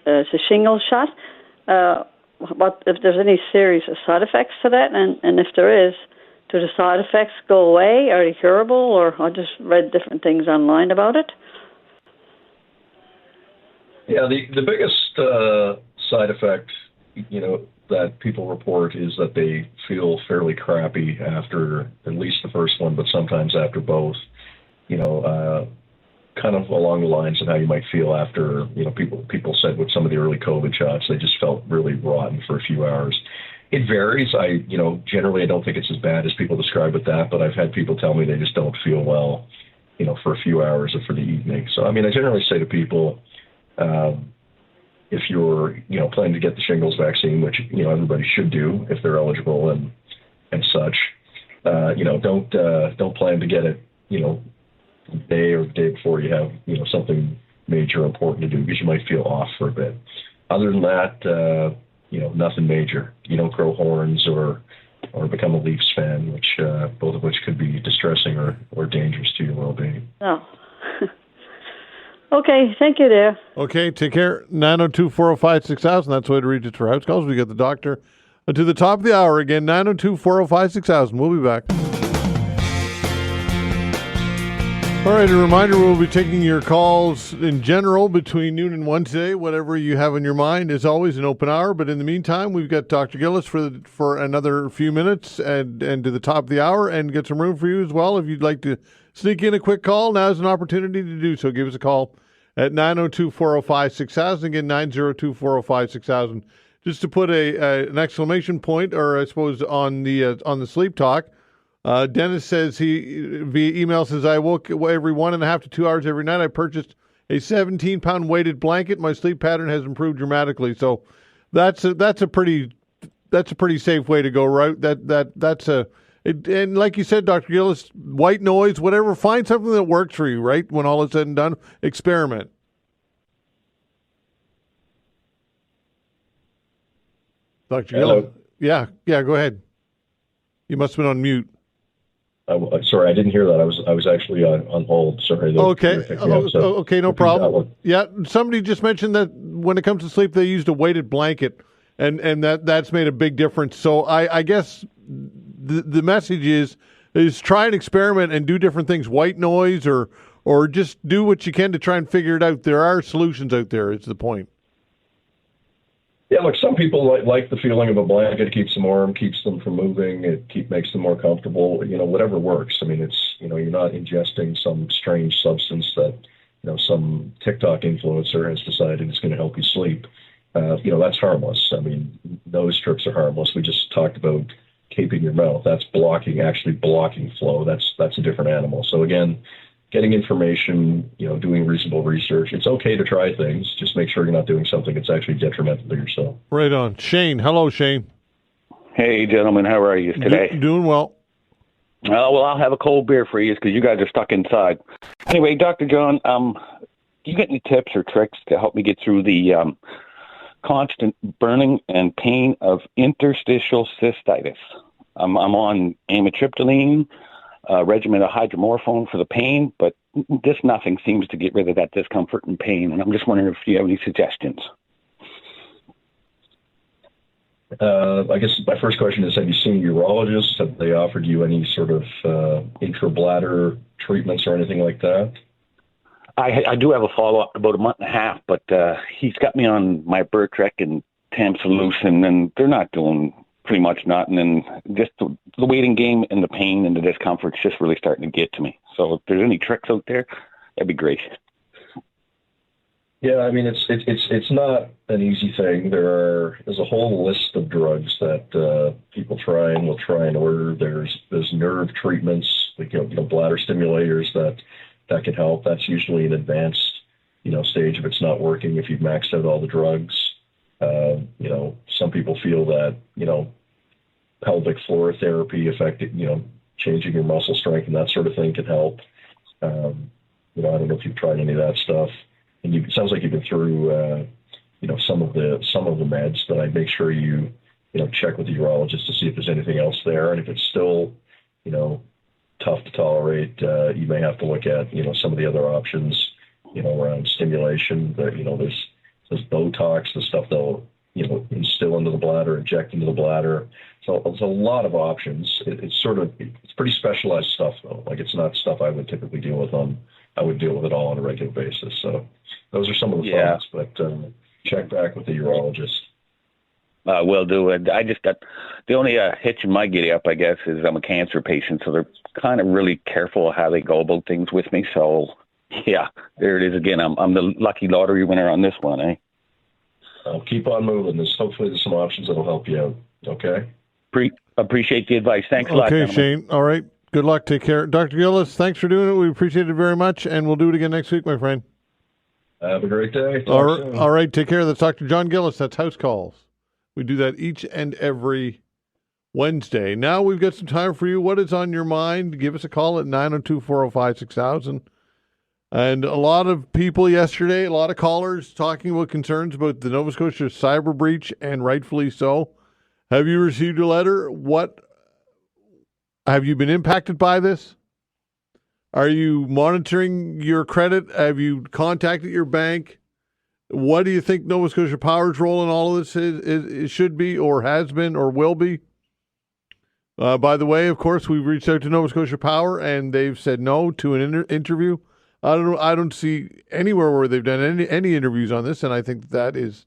the shingles shot. What if there's any serious side effects to that, and if there is, do the side effects go away? Are they curable? Or I just read different things online about it. Yeah, the biggest side effect, that people report is that they feel fairly crappy after at least the first one, but sometimes after both. Kind of along the lines of how you might feel after, people said with some of the early COVID shots, they just felt really rotten for a few hours. It varies. Generally I don't think it's as bad as people describe it that, but I've had people tell me they just don't feel well, for a few hours or for the evening. So, I generally say to people, if you're, planning to get the shingles vaccine, which, everybody should do if they're eligible and such, don't plan to get it, the day or the day before you have, something major important to do, because you might feel off for a bit. Other than that, nothing major. You don't grow horns or become a Leafs fan, which both of which could be distressing or dangerous to your well-being. Oh. Okay, thank you there. Okay, take care. 902-405-6000. That's the way to reach it for house calls. We got the doctor to the top of the hour again, 902-405-6000. We'll be back. All right, a reminder, we'll be taking your calls in general between noon and 1 today. Whatever you have in your mind is always an open hour. But in the meantime, we've got Dr. Gillis for another few minutes and to the top of the hour, and get some room for you as well. If you'd like to sneak in a quick call, now's an opportunity to do so. Give us a call at 902-405-6000. Again, 902-405-6000. Just to put an exclamation point, or I suppose on the sleep talk. Dennis says he via email says, I woke every 1.5 to 2 hours every night. I purchased a 17-pound weighted blanket. My sleep pattern has improved dramatically. So that's a pretty safe way to go, right? And like you said, Dr. Gillis, white noise, whatever, find something that works for you, right? When all is said and done, experiment. Dr. Gillis. Yeah, go ahead. You must have been on mute. Sorry, I didn't hear that. I was actually on hold. Sorry. Okay. Okay, no problem. Yeah, somebody just mentioned that when it comes to sleep, they used a weighted blanket, and that's made a big difference. So I guess the message is try and experiment and do different things. White noise or just do what you can to try and figure it out. There are solutions out there. Is the point. Yeah, look, some people like the feeling of a blanket. It keeps them warm, keeps them from moving. It makes them more comfortable. Whatever works. It's you're not ingesting some strange substance that some TikTok influencer has decided is going to help you sleep. That's harmless. Nose strips are harmless. We just talked about caping your mouth. That's actually blocking flow. That's a different animal. So again, getting information, doing reasonable research. It's okay to try things. Just make sure you're not doing something that's actually detrimental to yourself. Right on. Shane. Hello, Shane. Hey, gentlemen. How are you today? Doing well. Well, I'll have a cold beer for you because you guys are stuck inside. Anyway, Dr. John, do you get any tips or tricks to help me get through the constant burning and pain of interstitial cystitis? I'm on amitriptyline, a regimen of hydromorphone for the pain, but just nothing seems to get rid of that discomfort and pain. And I'm just wondering if you have any suggestions. I guess my first question is, have you seen urologists? Have they offered you any sort of intra-bladder treatments or anything like that? I do have a follow-up in about a month and a half, but he's got me on my Bertrek and Tamsulosin, and they're not doing pretty much nothing. And just the waiting game and the pain and the discomfort's just really starting to get to me. So if there's any tricks out there, that'd be great. Yeah, I mean, it's not an easy thing. There's a whole list of drugs that people will try and order. There's nerve treatments, like bladder stimulators that can help. That's usually an advanced stage if it's not working. If you've maxed out all the drugs, some people feel that pelvic floor therapy affected, changing your muscle strength and that sort of thing can help. I don't know if you've tried any of that stuff. And it sounds like you've been through, some of the meds, but I'd make sure you check with the urologist to see if there's anything else there. And if it's still, tough to tolerate, you may have to look at, some of the other options, around stimulation. There's Botox, the stuff they'll, instill into the bladder, inject into the bladder. So there's a lot of options. It's pretty specialized stuff though. Like it's not stuff I would typically deal with I would deal with it all on a regular basis. So those are some of the thoughts, but check back with the urologist. Will do. I just got the only hitch in my giddy up, I guess, is I'm a cancer patient, so they're kind of really careful how they go about things with me. So, yeah, there it is again. I'm the lucky lottery winner on this one, eh? I'll keep on moving. Hopefully there's some options that'll help you out. Okay? Appreciate the advice. Thanks a lot. Okay, Shane. All right. Good luck. Take care. Dr. Gillis, thanks for doing it. We appreciate it very much, and we'll do it again next week, my friend. Have a great day. All right. Take care. That's Dr. John Gillis. That's House Calls. We do that each and every Wednesday. Now we've got some time for you. What is on your mind? Give us a call at 902-405-6000. And a lot of people yesterday, a lot of callers talking about concerns about the Nova Scotia cyber breach, and rightfully so. Have you received a letter? Have you been impacted by this? Are you monitoring your credit? Have you contacted your bank? What do you think Nova Scotia Power's role in all of this is should be, or has been, or will be? By the way, of course, we've reached out to Nova Scotia Power, and they've said no to an interview. I don't see anywhere where they've done any interviews on this, and I think that is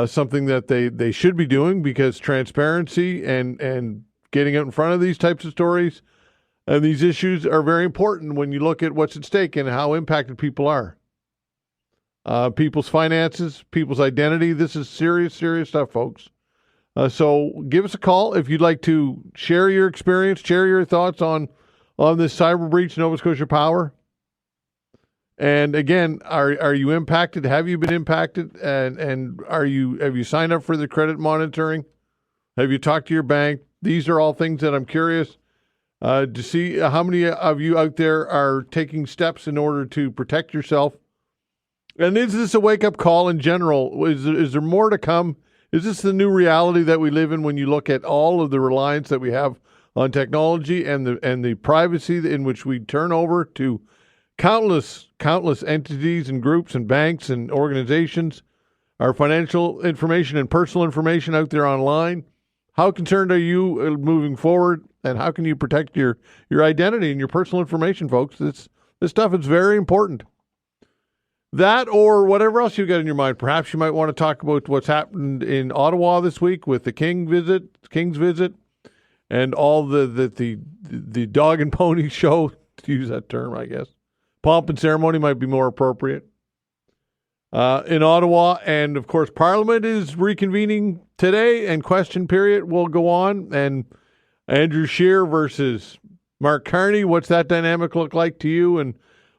something that they should be doing, because transparency and getting out in front of these types of stories and these issues are very important when you look at what's at stake and how impacted people are. People's finances, people's identity. This is serious, serious stuff, folks. So give us a call if you'd like to share your experience, share your thoughts on this cyber breach, Nova Scotia Power. And again, are you impacted? Have you been impacted? And have you signed up for the credit monitoring? Have you talked to your bank? These are all things that I'm curious to see how many of you out there are taking steps in order to protect yourself. And is this a wake-up call in general? Is there more to come? Is this the new reality that we live in when you look at all of the reliance that we have on technology and the privacy in which we turn over to countless entities and groups and banks and organizations, our financial information and personal information out there online? How concerned are you moving forward, and how can you protect your identity and your personal information, folks? This stuff is very important. That or whatever else you've got in your mind. Perhaps you might want to talk about what's happened in Ottawa this week with the King's visit, and all the dog and pony show, to use that term, I guess. Pomp and ceremony might be more appropriate in Ottawa. And, of course, Parliament is reconvening today, and question period will go on. And Andrew Scheer versus Mark Carney, what's that dynamic look like to you? And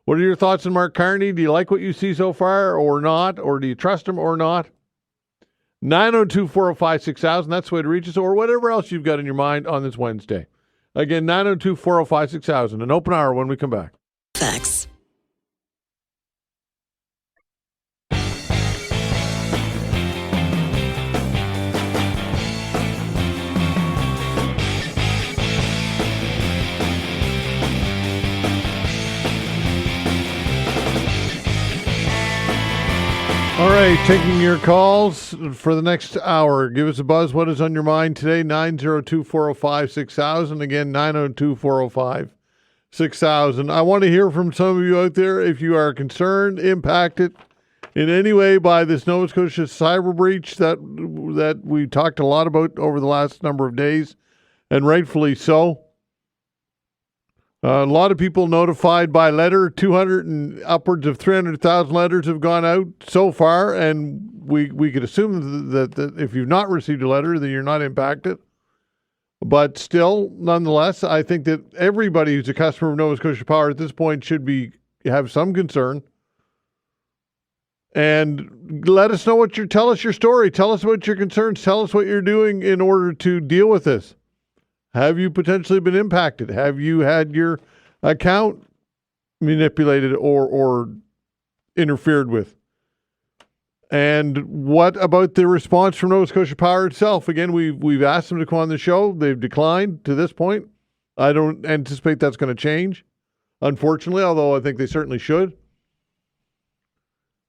what are your thoughts on Mark Carney? Do you like what you see so far or not? Or do you trust him or not? 902-405-6000, that's the way to reach us, or whatever else you've got in your mind on this Wednesday. Again, 902-405-6000. An open hour when we come back. Facts. All right, taking your calls for the next hour. Give us a buzz. What is on your mind today? 902-405-6000. Again, 902-405-6000. I want to hear from some of you out there if you are concerned, impacted in any way by this Nova Scotia cyber breach that we talked a lot about over the last number of days, and rightfully so. A lot of people notified by letter. 200 and upwards of 300,000 letters have gone out so far, and we could assume that if you've not received a letter, then you're not impacted. But still, nonetheless, I think that everybody who's a customer of Nova Scotia Power at this point should have some concern. And let us know tell us your story. Tell us about your concerns. Tell us what you're doing in order to deal with this. Have you potentially been impacted? Have you had your account manipulated or interfered with? And what about the response from Nova Scotia Power itself? Again, we've asked them to come on the show. They've declined to this point. I don't anticipate that's going to change, unfortunately, although I think they certainly should.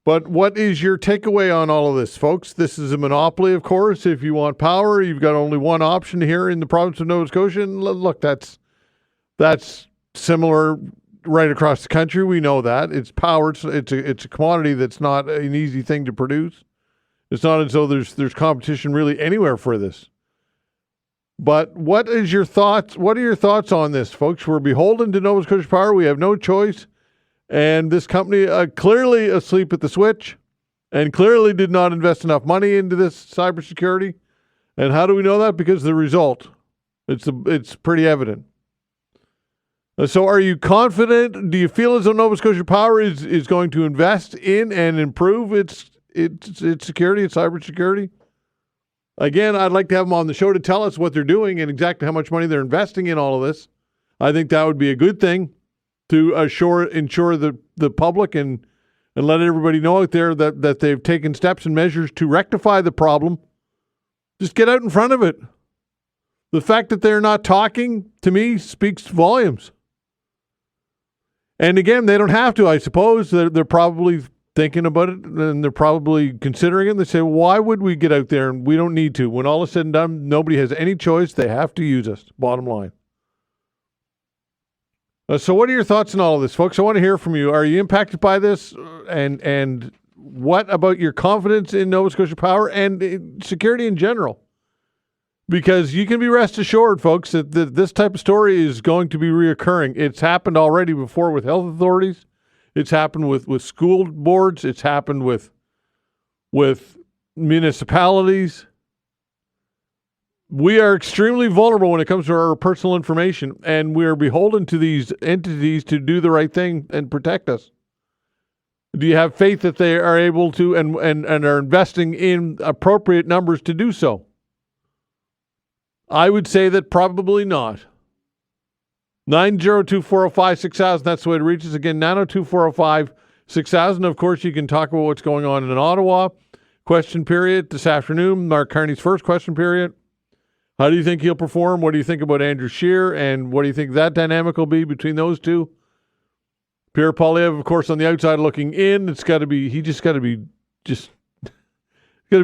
But what is your takeaway on all of this, folks? This is a monopoly, of course. If you want power, you've got only one option here in the province of Nova Scotia. And look, that's similar right across the country. We know that. It's power. It's a commodity that's not an easy thing to produce. It's not as though there's competition really anywhere for this. But what is your thoughts? What are your thoughts on this, folks? We're beholden to Nova Scotia Power. We have no choice. And this company clearly asleep at the switch and clearly did not invest enough money into this cybersecurity. And how do we know that? Because the result, it's pretty evident. So are you confident? Do you feel as though Nova Scotia Power is going to invest in and improve its security, its cybersecurity? Again, I'd like to have them on the show to tell us what they're doing and exactly how much money they're investing in all of this. I think that would be a good thing to ensure the public and let everybody know out there that they've taken steps and measures to rectify the problem. Just get out in front of it. The fact that they're not talking, to me, speaks volumes. And again, they don't have to, I suppose. They're probably thinking about it, and they're probably considering it. They say, why would we get out there? And we don't need to. When all is said and done, nobody has any choice. They have to use us, bottom line. So what are your thoughts on all of this, folks? I want to hear from you. Are you impacted by this? And what about your confidence in Nova Scotia Power and security in general? Because you can be rest assured, folks, that this type of story is going to be reoccurring. It's happened already before with health authorities. It's happened with school boards. It's happened with municipalities. We are extremely vulnerable when it comes to our personal information, and we are beholden to these entities to do the right thing and protect us. Do you have faith that they are able to and are investing in appropriate numbers to do so? I would say that probably not. 902-405-6000, that's the way to reach us. Again, 902-405-6000. Of course, you can talk about what's going on in Ottawa. Question period this afternoon. Mark Carney's first question period. How do you think he'll perform? What do you think about Andrew Scheer? And what do you think that dynamic will be between those two? Pierre Poilievre, of course, on the outside looking in. He's got to be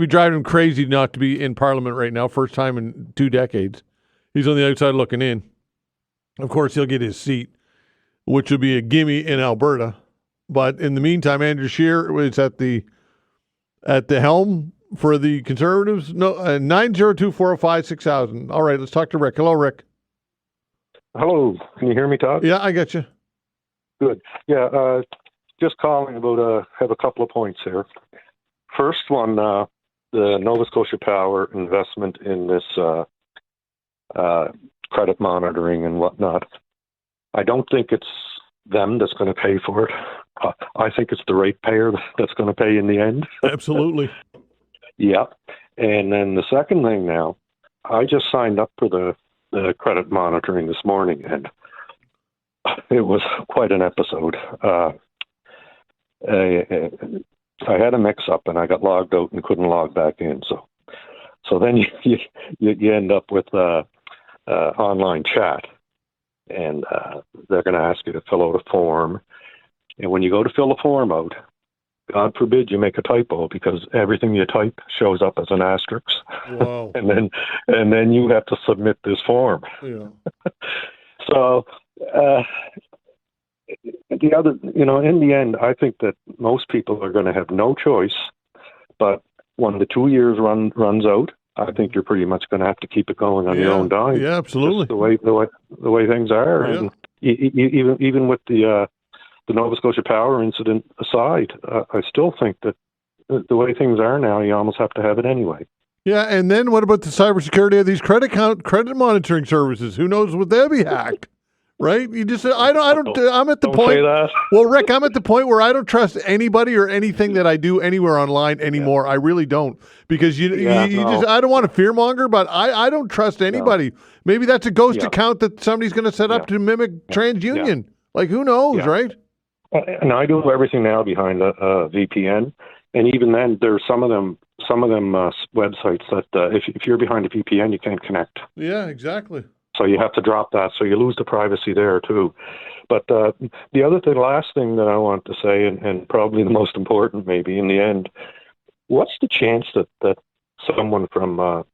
driving him crazy not to be in Parliament right now. First time in 2 decades. He's on the outside looking in. Of course, he'll get his seat, which will be a gimme in Alberta. But in the meantime, Andrew Scheer is at the helm for the Conservatives. 902-405-6000. All right, let's talk to Rick. Hello, Rick. Hello. Can you hear me, Todd? Yeah, I got you. Good. Yeah, just calling about have a couple of points here. First one, the Nova Scotia Power investment in this credit monitoring and whatnot. I don't think it's them that's going to pay for it. I think it's the ratepayer that's going to pay in the end. Absolutely. Yeah. And then the second thing now, I just signed up for the the credit monitoring this morning, and it was quite an episode. I had a mix-up, and I got logged out and couldn't log back in. So then you end up with online chat, and they're going to ask you to fill out a form. And when you go to fill a form out, God forbid you make a typo, because everything you type shows up as an asterisk. Wow. and then you have to submit this form. Yeah. So the other, in the end, I think that most people are going to have no choice. But when the 2 years runs out, I think you're pretty much going to have to keep it going on your own dime. Yeah, absolutely. The way things are, Yeah. and even with the Nova Scotia Power incident aside, I still think that the way things are now, you almost have to have it anyway. Yeah, and then what about the cybersecurity of these credit monitoring services? Who knows what they'll be hacked, right? You just I'm at the point. Say that. Well, Rick, I'm at the point where I don't trust anybody or anything that I do anywhere online anymore. Yeah. I really don't, because I don't want to fearmonger, but I don't trust anybody. No. Maybe that's a ghost account that somebody's going to set up to mimic TransUnion. Like, who knows, right? And I do everything now behind a VPN, and even then, there's some of them websites that if you're behind a VPN, you can't connect. Yeah, exactly. So you have to drop that, so you lose the privacy there too. But the last thing that I want to say, and probably the most important, maybe in the end, what's the chance that someone from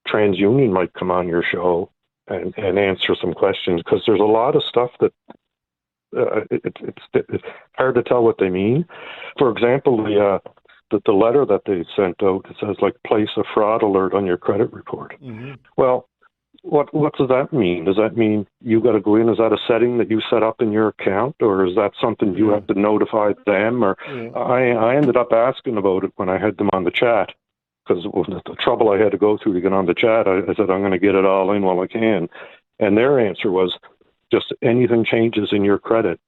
TransUnion might come on your show and answer some questions? Because there's a lot of stuff that. It's hard to tell what they mean. For example, the letter that they sent out, it says like place a fraud alert on your credit report. Mm-hmm. Well, what does that mean? Does that mean you got to go in? Is that a setting that you set up in your account, or is that something you have to notify them? Or I ended up asking about it when I had them on the chat, because the trouble I had to go through to get on the chat. I said I'm going to get it all in while I can, and their answer was, just anything changes in your credit,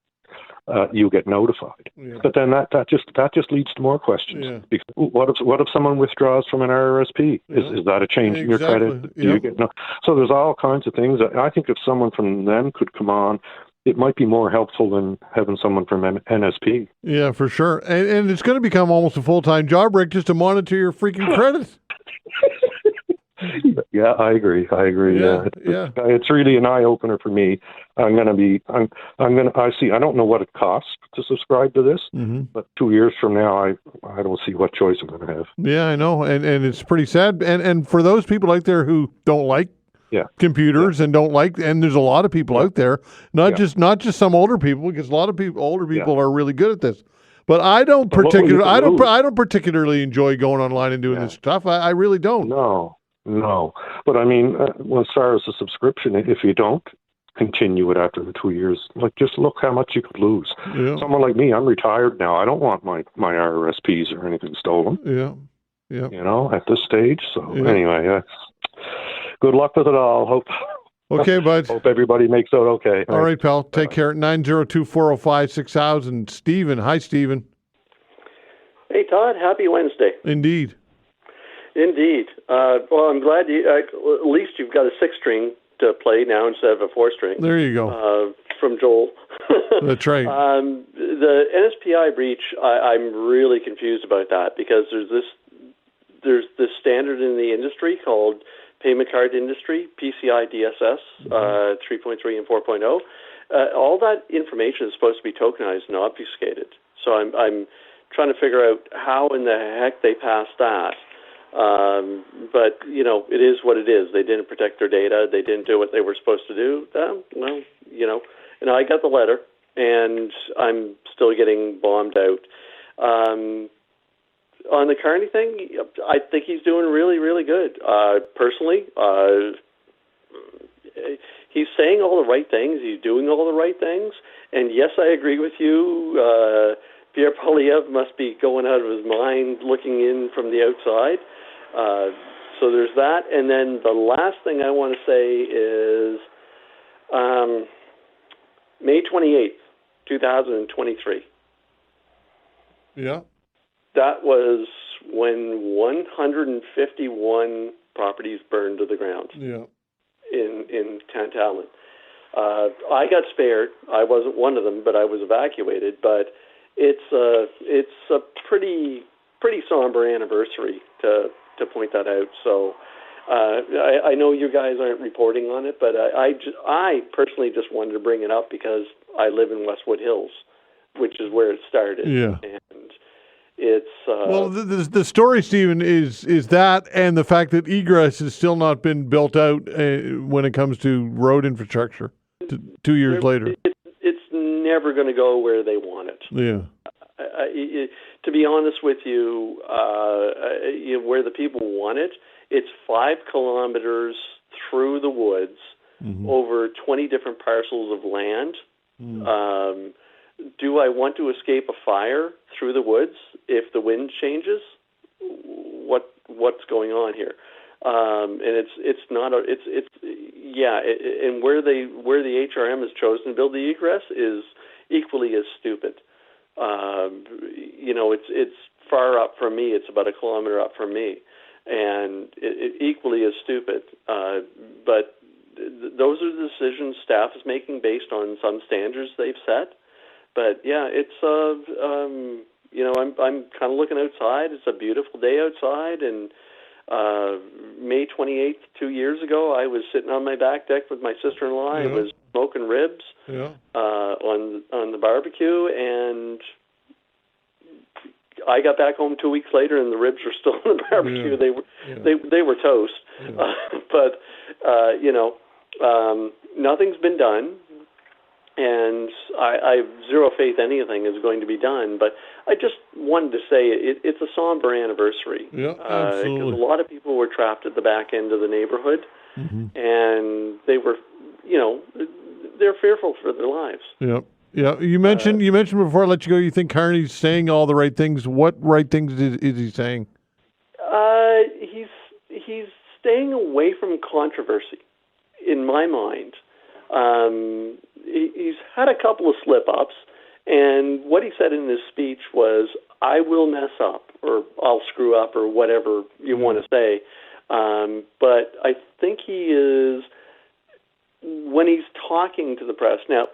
you get notified. Yeah. But then that just leads to more questions. Yeah. Because what if someone withdraws from an RRSP? Is that a change in your credit? Do you get So there's all kinds of things. I think if someone from them could come on, it might be more helpful than having someone from NSP. Yeah, for sure. And it's going to become almost a full-time job, Rick, just to monitor your freaking credit. Yeah, I agree. Yeah. It's really an eye opener for me. I don't know what it costs to subscribe to this, but 2 years from now, I don't see what choice I'm going to have. Yeah, I know. And it's pretty sad. And for those people out there who don't like computers and don't like, and there's a lot of people out there, not just some older people, because a lot of older people are really good at this. But I don't particularly enjoy going online and doing this stuff. I really don't. No, but I mean, as far as the subscription, if you don't continue it after the 2 years, like just look how much you could lose. Yeah. Someone like me, I'm retired now. I don't want my RRSPs or anything stolen. Yeah. At this stage. So anyway, good luck with it all. Okay, bud. Hope everybody makes out okay. All right, pal. Take care. 902-405-6000. Stephen. Hi, Stephen. Hey, Todd. Happy Wednesday. Indeed. Well, I'm glad at least you've got a 6-string to play now instead of a 4-string. There you go. From Joel. That's right. The NSPI breach, I'm really confused about that, because there's this standard in the industry called Payment Card Industry, PCI DSS 3.3 and 4.0. All that information is supposed to be tokenized and obfuscated. So I'm trying to figure out how in the heck they passed that. But it is what it is. They didn't protect their data. They didn't do what they were supposed to do. And I got the letter, and I'm still getting bombed out. On the Carney thing, I think he's doing really, really good. Personally, he's saying all the right things. He's doing all the right things. And yes, I agree with you. Pierre Poilievre must be going out of his mind looking in from the outside. So there's that. And then the last thing I want to say is May 28th, 2023. Yeah. That was when 151 properties burned to the ground. Yeah. in Tantalin. I got spared. I wasn't one of them, but I was evacuated. But it's a pretty somber anniversary to point that out. So I know you guys aren't reporting on it, but I personally just wanted to bring it up because I live in Westwood Hills, which is where it started. Yeah. And it's well, the story, Stephen, is that, and the fact that egress has still not been built out when it comes to road infrastructure. 2 years later, it's never going to go where they want it. Yeah. To be honest with you, where the people want it, it's 5 kilometers through the woods, over 20 different parcels of land. Do I want to escape a fire through the woods if the wind changes? What's going on here? And it's not a and where the HRM has chosen to build the egress is equally as stupid. It's far up from me. It's about a kilometer up from me, and it equally as stupid. But those are the decisions staff is making based on some standards they've set. But yeah, it's I'm kind of looking outside. It's a beautiful day outside, and May 28th, 2 years ago, I was sitting on my back deck with my sister-in-law. I was smoking ribs on the barbecue, and I got back home 2 weeks later, and the ribs were still on the barbecue. They were toast, but nothing's been done. And I have zero faith anything is going to be done. But I just wanted to say it's a somber anniversary. Yeah, absolutely. Because a lot of people were trapped at the back end of the neighborhood, and they were, they're fearful for their lives. Yeah. Yeah. You mentioned before I let you go, you think Carney's saying all the right things. What right things is he saying? He's staying away from controversy, in my mind. He's had a couple of slip-ups, and what he said in his speech was, I will mess up, or I'll screw up, or whatever you want to say. But I think he is, when he's talking to the press, now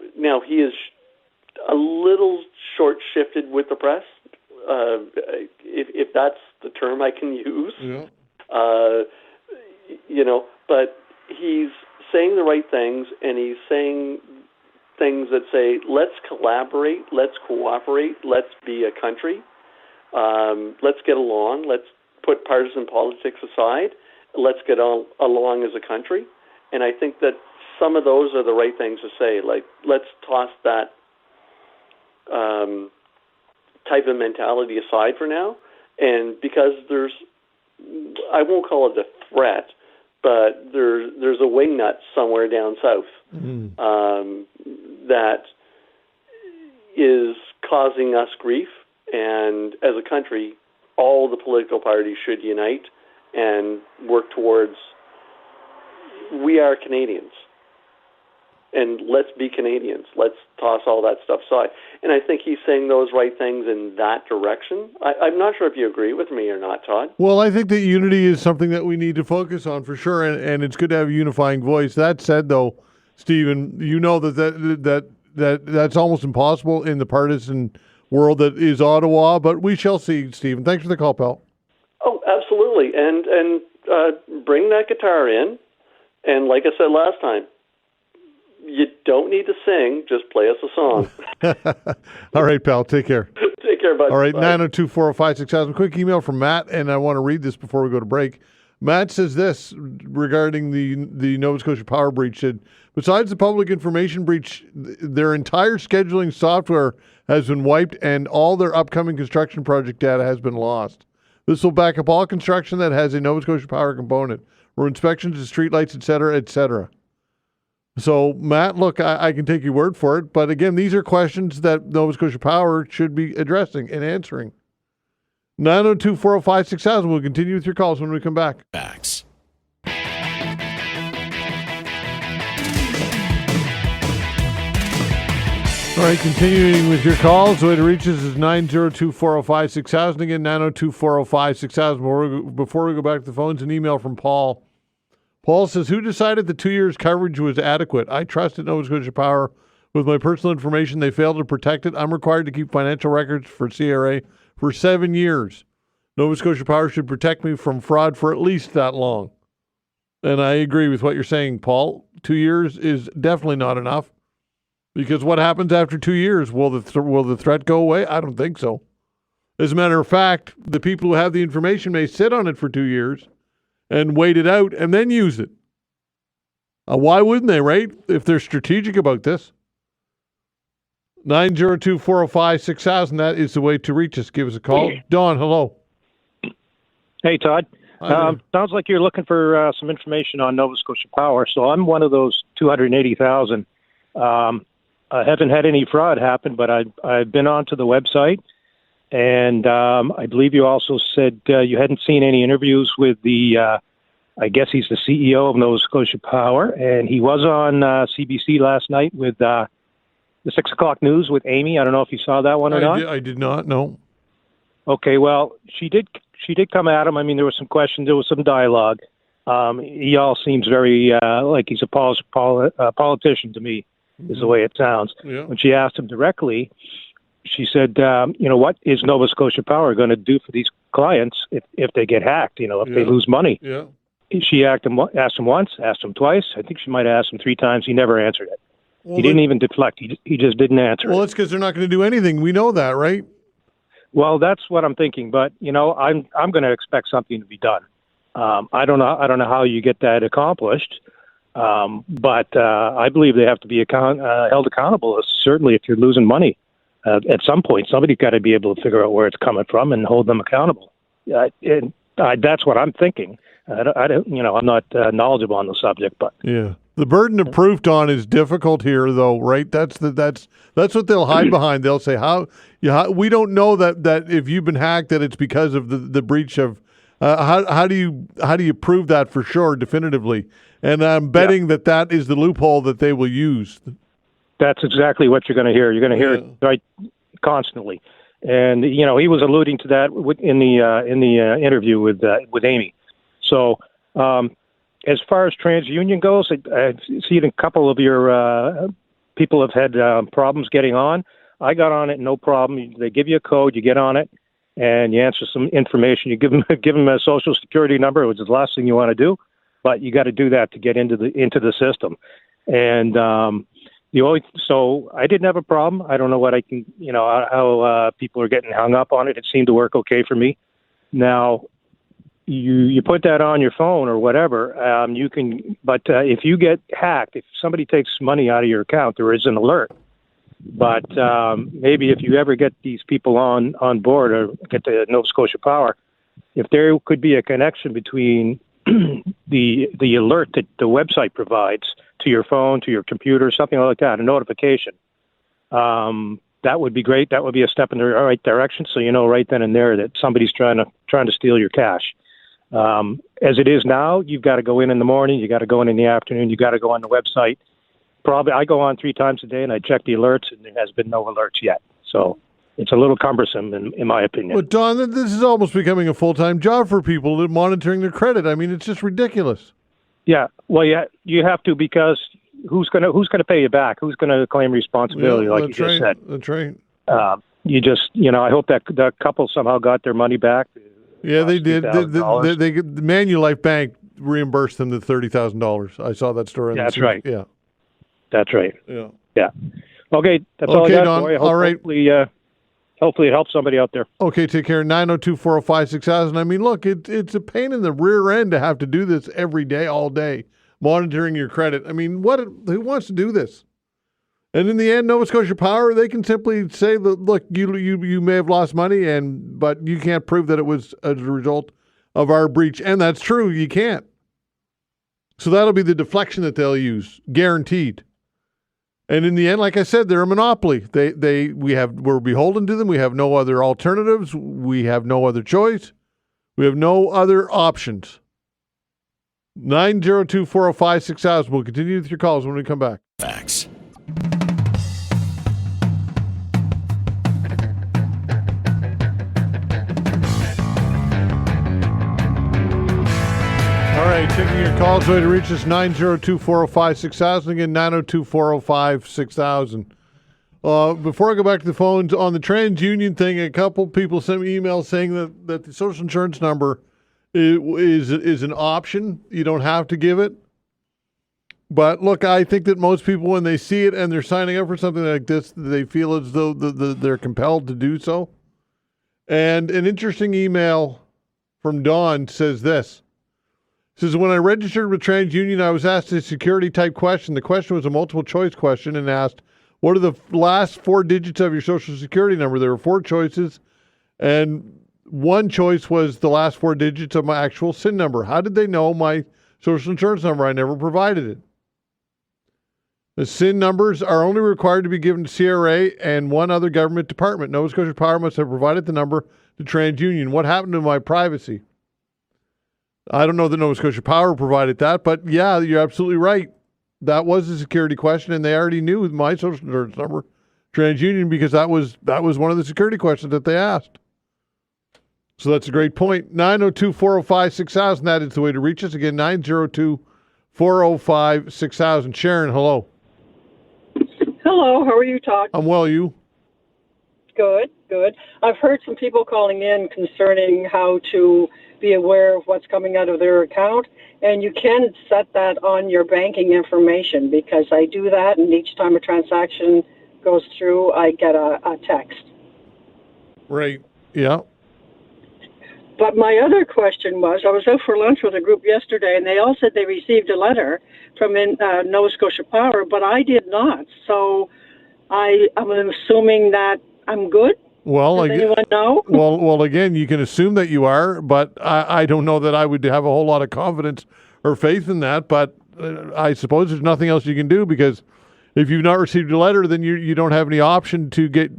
he is a little short-shifted with the press, if that's the term I can use. But he's saying the right things, and he's saying things that say, let's collaborate, let's cooperate, let's be a country, let's get along, let's put partisan politics aside, let's get along as a country. And I think that some of those are the right things to say, like, let's toss that type of mentality aside for now. And because I won't call it a threat, but there's a wingnut somewhere down south that is causing us grief. And as a country, all the political parties should unite and work towards, we are Canadians. And let's be Canadians. Let's toss all that stuff aside. And I think he's saying those right things in that direction. I'm not sure if you agree with me or not, Todd. Well, I think that unity is something that we need to focus on for sure, and it's good to have a unifying voice. That said, though, Stephen, you know that's almost impossible in the partisan world that is Ottawa, but we shall see, Stephen. Thanks for the call, pal. Oh, absolutely. And bring that guitar in, and like I said last time, you don't need to sing, just play us a song. All right, pal. Take care. Take care, bud. All right, 902-405-6000. Quick email from Matt, and I want to read this before we go to break. Matt says this regarding the Nova Scotia power breach. Said, besides the public information breach, their entire scheduling software has been wiped and all their upcoming construction project data has been lost. This will back up all construction that has a Nova Scotia power component, or inspections of streetlights, et cetera, et cetera. So, Matt, look, I can take your word for it, but again, these are questions that Nova Scotia Power should be addressing and answering. 902-405-6000. We'll continue with your calls when we come back. Facts. All right, continuing with your calls. The way to reach us is 902-405-6000. Again, 902-405-6000. Before we go back to the phones, an email from Paul. Paul says, who decided the 2 years coverage was adequate? I trusted Nova Scotia Power with my personal information. They failed to protect it. I'm required to keep financial records for CRA for 7 years. Nova Scotia Power should protect me from fraud for at least that long. And I agree with what you're saying, Paul. 2 years is definitely not enough. Because what happens after 2 years? Will the threat go away? I don't think so. As a matter of fact, the people who have the information may sit on it for 2 years and wait it out and then use it. Why wouldn't they, right? If they're strategic about this. 902-405-6000, that is the way to reach us. Give us a call. Don, hello. Hey, Todd. Sounds like you're looking for some information on Nova Scotia Power. So I'm one of those 280,000. I haven't had any fraud happen, but I've been onto the website, and I believe you also said you hadn't seen any interviews with the, I guess he's the CEO of Nova Scotia Power, and he was on CBC last night with the 6 o'clock news with Amy. I don't know if you saw that one or not. I did not, no. Okay, well, she did come at him. I mean, there was some questions, there was some dialogue. He all seems very like he's a politician to me, is the way it sounds. Yeah. When she asked him directly, she said, what is Nova Scotia Power going to do for these clients if they get hacked, if they lose money? Yeah. She asked him once, asked him twice. I think she might have asked him 3 times. He never answered it. Well, he didn't even deflect. He just didn't answer. Well, it's because they're not going to do anything. We know that, right? Well, that's what I'm thinking. But I'm going to expect something to be done. I don't know how you get that accomplished. But I believe they have to be held accountable. Certainly, if you're losing money, at some point, somebody's got to be able to figure out where it's coming from and hold them accountable. That's what I'm thinking. I'm not knowledgeable on the subject, but yeah. The burden of proof, Don, is difficult here, though, right? That's what they'll hide behind. They'll say, we don't know that if you've been hacked, that it's because of the breach of. How do you prove that for sure, definitively? And I'm betting that is the loophole that they will use. That's exactly what you're going to hear. You're going to hear it right constantly. And he was alluding to that in the interview with Amy. So. As far as TransUnion goes, I've seen a couple of your people have had problems getting on. I got on it, no problem. They give you a code, you get on it, and you answer some information. You give them a social security number, which is the last thing you want to do, but you got to do that to get into the system. And so I didn't have a problem. I don't know what I can, how people are getting hung up on it. It seemed to work okay for me. Now. You put that on your phone or whatever, you can. But if you get hacked, if somebody takes money out of your account, there is an alert. But maybe if you ever get these people on board or get the Nova Scotia Power, if there could be a connection between the alert that the website provides to your phone, to your computer, something like that, a notification, that would be great. That would be a step in the right direction. So you know right then and there that somebody's trying to steal your cash. As it is now, you've got to go in the morning, you got to go in the afternoon, you got to go on the website. Probably I go on 3 times a day and I check the alerts, and there has been no alerts yet. So it's a little cumbersome in my opinion. But Don, this is almost becoming a full-time job for people monitoring their credit. I mean, it's just ridiculous. Yeah, well, you have to, because who's going to pay you back? Who's going to claim responsibility, like you just said? That's right. I hope that couple somehow got their money back. Yeah, they did. The Manulife Bank reimbursed them the $30,000. I saw that story. That's right. Yeah, that's right. Yeah. Okay, that's all I got, Don. For you. All right. Hopefully it helps somebody out there. Okay, take care. 902-405-6000. I mean, look, it's a pain in the rear end to have to do this every day, all day, monitoring your credit. I mean, who wants to do this? And in the end, Nova Scotia Power, they can simply say, look, you may have lost money, but you can't prove that it was as a result of our breach. And that's true, you can't. So that'll be the deflection that they'll use, guaranteed. And in the end, like I said, they're a monopoly. We're beholden to them. We have no other alternatives. We have no other choice. We have no other options. 902-405-6000. We'll continue with your calls when we come back. Facts. right, taking your calls. Way to reach us, 902-405-6000. Again, 902-405-6000. Before I go back to the phones, on the TransUnion thing, a couple people sent me emails saying that the social insurance number is an option. You don't have to give it. But look, I think that most people, when they see it and they're signing up for something like this, they feel as though they're compelled to do so. And an interesting email from Don says this. It says, when I registered with TransUnion, I was asked a security-type question. The question was a multiple-choice question and asked, what are the last 4 digits of your Social Security number? There were 4 choices, and one choice was the last 4 digits of my actual SIN number. How did they know my social insurance number? I never provided it. The SIN numbers are only required to be given to CRA and one other government department. Nova Scotia Power must have provided the number to TransUnion. What happened to my privacy? I don't know that Nova Scotia Power provided that, but yeah, you're absolutely right. That was a security question, and they already knew my social insurance number, TransUnion, because that was one of the security questions that they asked. So that's a great point. 902-405-6000. That is the way to reach us. Again, 902-405-6000. Sharon, hello. Hello, how are you, Todd? I'm well, you? Good, good. I've heard some people calling in concerning how to be aware of what's coming out of their account, and you can set that on your banking information, because I do that, and each time a transaction goes through, I get a text. Right, yeah. But my other question was, I was out for lunch with a group yesterday, and they all said they received a letter from Nova Scotia Power, but I did not. So I'm assuming that I'm good. Well, does anyone know? well, again, you can assume that you are, but I don't know that I would have a whole lot of confidence or faith in that. But I suppose there's nothing else you can do, because if you've not received a letter, then you don't have any option to get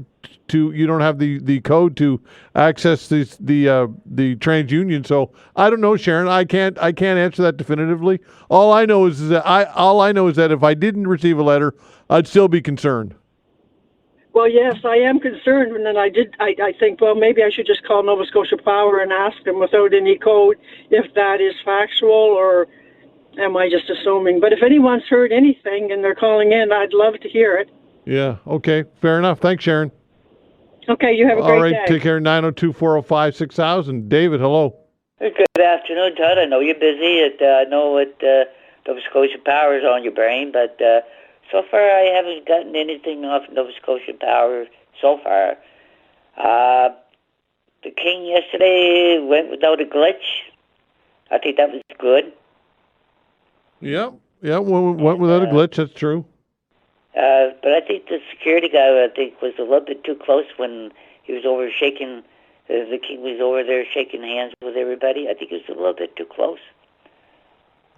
to. You don't have the code to access the TransUnion. So I don't know, Sharon. I can't answer that definitively. All I know is that if I didn't receive a letter, I'd still be concerned. Well, yes, I am concerned, and then I think, well, maybe I should just call Nova Scotia Power and ask them without any code if that is factual, or am I just assuming? But if anyone's heard anything and they're calling in, I'd love to hear it. Yeah, okay, fair enough. Thanks, Sharon. Okay, you have a great day. All right, take care. 902-405-6000. David, hello. Good afternoon, Todd. I know you're busy. I know Nova Scotia Power is on your brain, but so far I haven't gotten anything off Nova Scotia Power so far. The King yesterday went without a glitch. I think that was good. Yeah, went without a glitch. That's true. But I think the security guy, was a little bit too close when he was over shaking. The King was over there shaking hands with everybody. I think he was a little bit too close.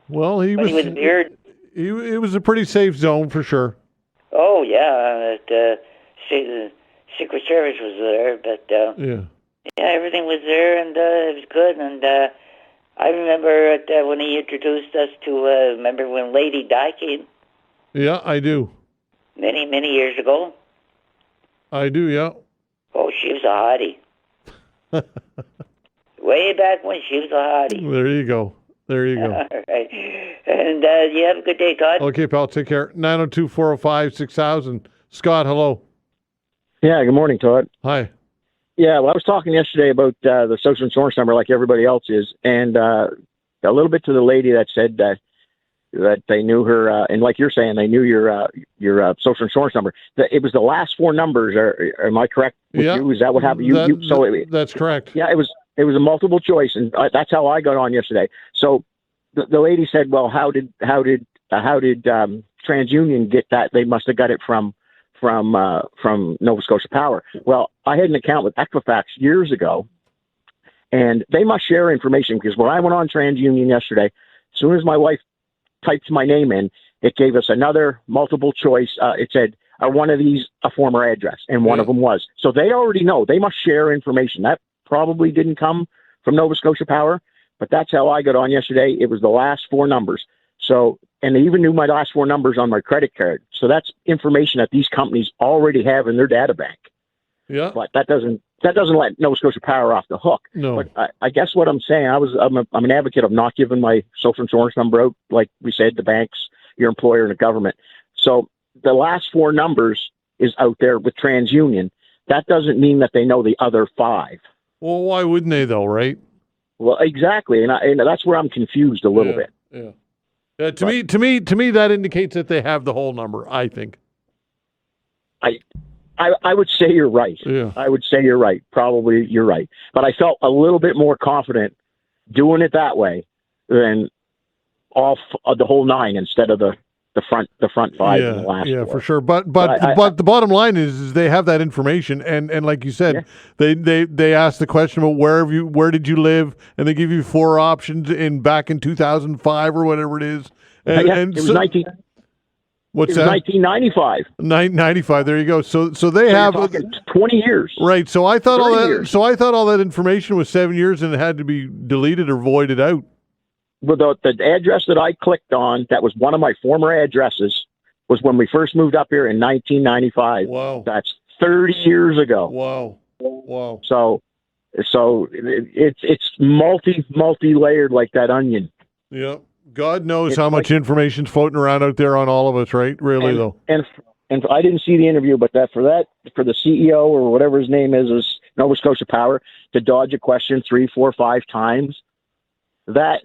Well, he was weird. It was a pretty safe zone for sure. Oh yeah, the Secret Service was there, but yeah, everything was there, and it was good. And I remember when he introduced us to. Remember when Lady Di came? Yeah, I do. Many years ago. I do, yeah. Oh, she was a hottie. Way back when she was a hottie. There you go. All right. And you have a good day, Todd. Okay, pal. Take care. 902-405-6000. Scott, hello. Yeah, good morning, Todd. Hi. Yeah, well, I was talking yesterday about the social insurance number like everybody else is, and a little bit to the lady that said that they knew her, and like you're saying, they knew your social insurance number. It was the last 4 numbers. Am I correct with you? Is that what happened? That's correct. Yeah, it was a multiple choice, and that's how I got on yesterday. So the lady said, "Well, how did TransUnion get that? They must have got it from Nova Scotia Power." Well, I had an account with Equifax years ago, and they must share information, because when I went on TransUnion yesterday, as soon as my wife typed my name in, it gave us another multiple choice. It said, "Are one of these a former address?" And one of them was. So they already know. They must share information. That probably didn't come from Nova Scotia Power, but that's how I got on yesterday. It was the last 4 numbers. So, and they even knew my last 4 numbers on my credit card. So that's information that these companies already have in their data bank. Yeah. But that doesn't let Nova Scotia Power off the hook. No. But I guess what I'm saying, I'm an advocate of not giving my social insurance number out, like we said, the banks, your employer, and the government. So the last 4 numbers is out there with TransUnion. That doesn't mean that they know the other 5. Well, why wouldn't they though, right? Well, exactly, and that's where I'm confused a little bit. Yeah. To me, that indicates that they have the whole number. I think. I would say you're right. Yeah. I would say you're right. Probably you're right. But I felt a little bit more confident doing it that way than the whole 9 instead of the front 5 in the last 4. For sure. But the bottom line is they have that information, and like you said, they ask the question about where did you live, and they give you 4 options back in 2005 or whatever it is. And it was 19. What's it was that? 1995. 1995. There you go. So they have 20 years. Right. So I thought all that. Years. So I thought all that information was 7 years and it had to be deleted or voided out. Well, the address that I clicked on, that was one of my former addresses, was when we first moved up here in 1995. Wow. That's 30 years ago. Wow. So it's multi-layered like that onion. Yeah. God knows how much information's floating around out there on all of us, right? Really, though. And I didn't see the interview, but for the CEO or whatever his name is Nova Scotia Power, to dodge a question 3, 4, 5 times, that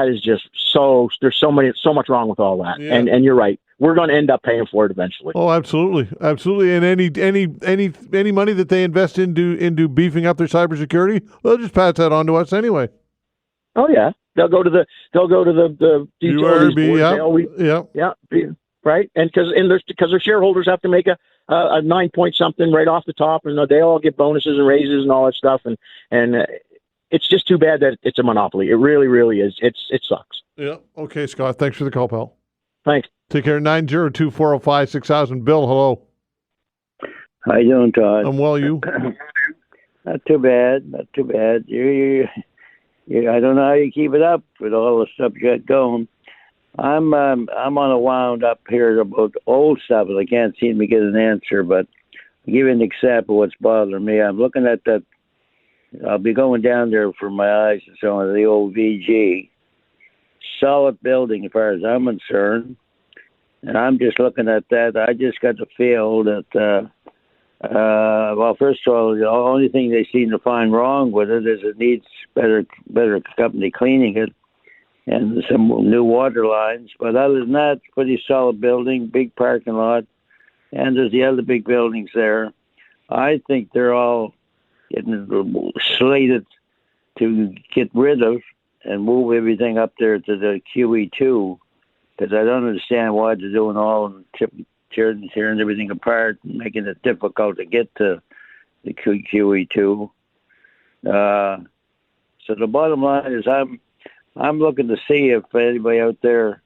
is just there's so much wrong with all that. Yeah. And you're right. We're going to end up paying for it eventually. Oh, absolutely. And any money that they invest into beefing up their cybersecurity, they'll just pass that on to us anyway. Oh yeah. They'll go to the utilities board. Right. And because their shareholders have to make a 9-point something right off the top, and they all get bonuses and raises and all that stuff. And it's just too bad that it's a monopoly. It really, really is. It sucks. Yeah. Okay, Scott. Thanks for the call, pal. Thanks. Take care. 902-405-6000. Bill, hello. How you doing, Todd? I'm well. You? Not too bad. I don't know how you keep it up with all the stuff you got going. I'm on a wound up here about old stuff, and I can't seem to get an answer. But I'll give you an example of what's bothering me. I'm looking at that. I'll be going down there for my eyes and so on. The old VG, solid building as far as I'm concerned, and I'm just looking at that. I just got the feel that. Well, first of all, the only thing they seem to find wrong with it is it needs better company cleaning it and some new water lines. But other than that, pretty solid building, big parking lot, and there's the other big buildings there. I think they're all getting slated to get rid of and move everything up there to the QE2, because I don't understand why they're doing all and tearing everything apart and making it difficult to get to the QE2. So the bottom line is I'm looking to see if anybody out there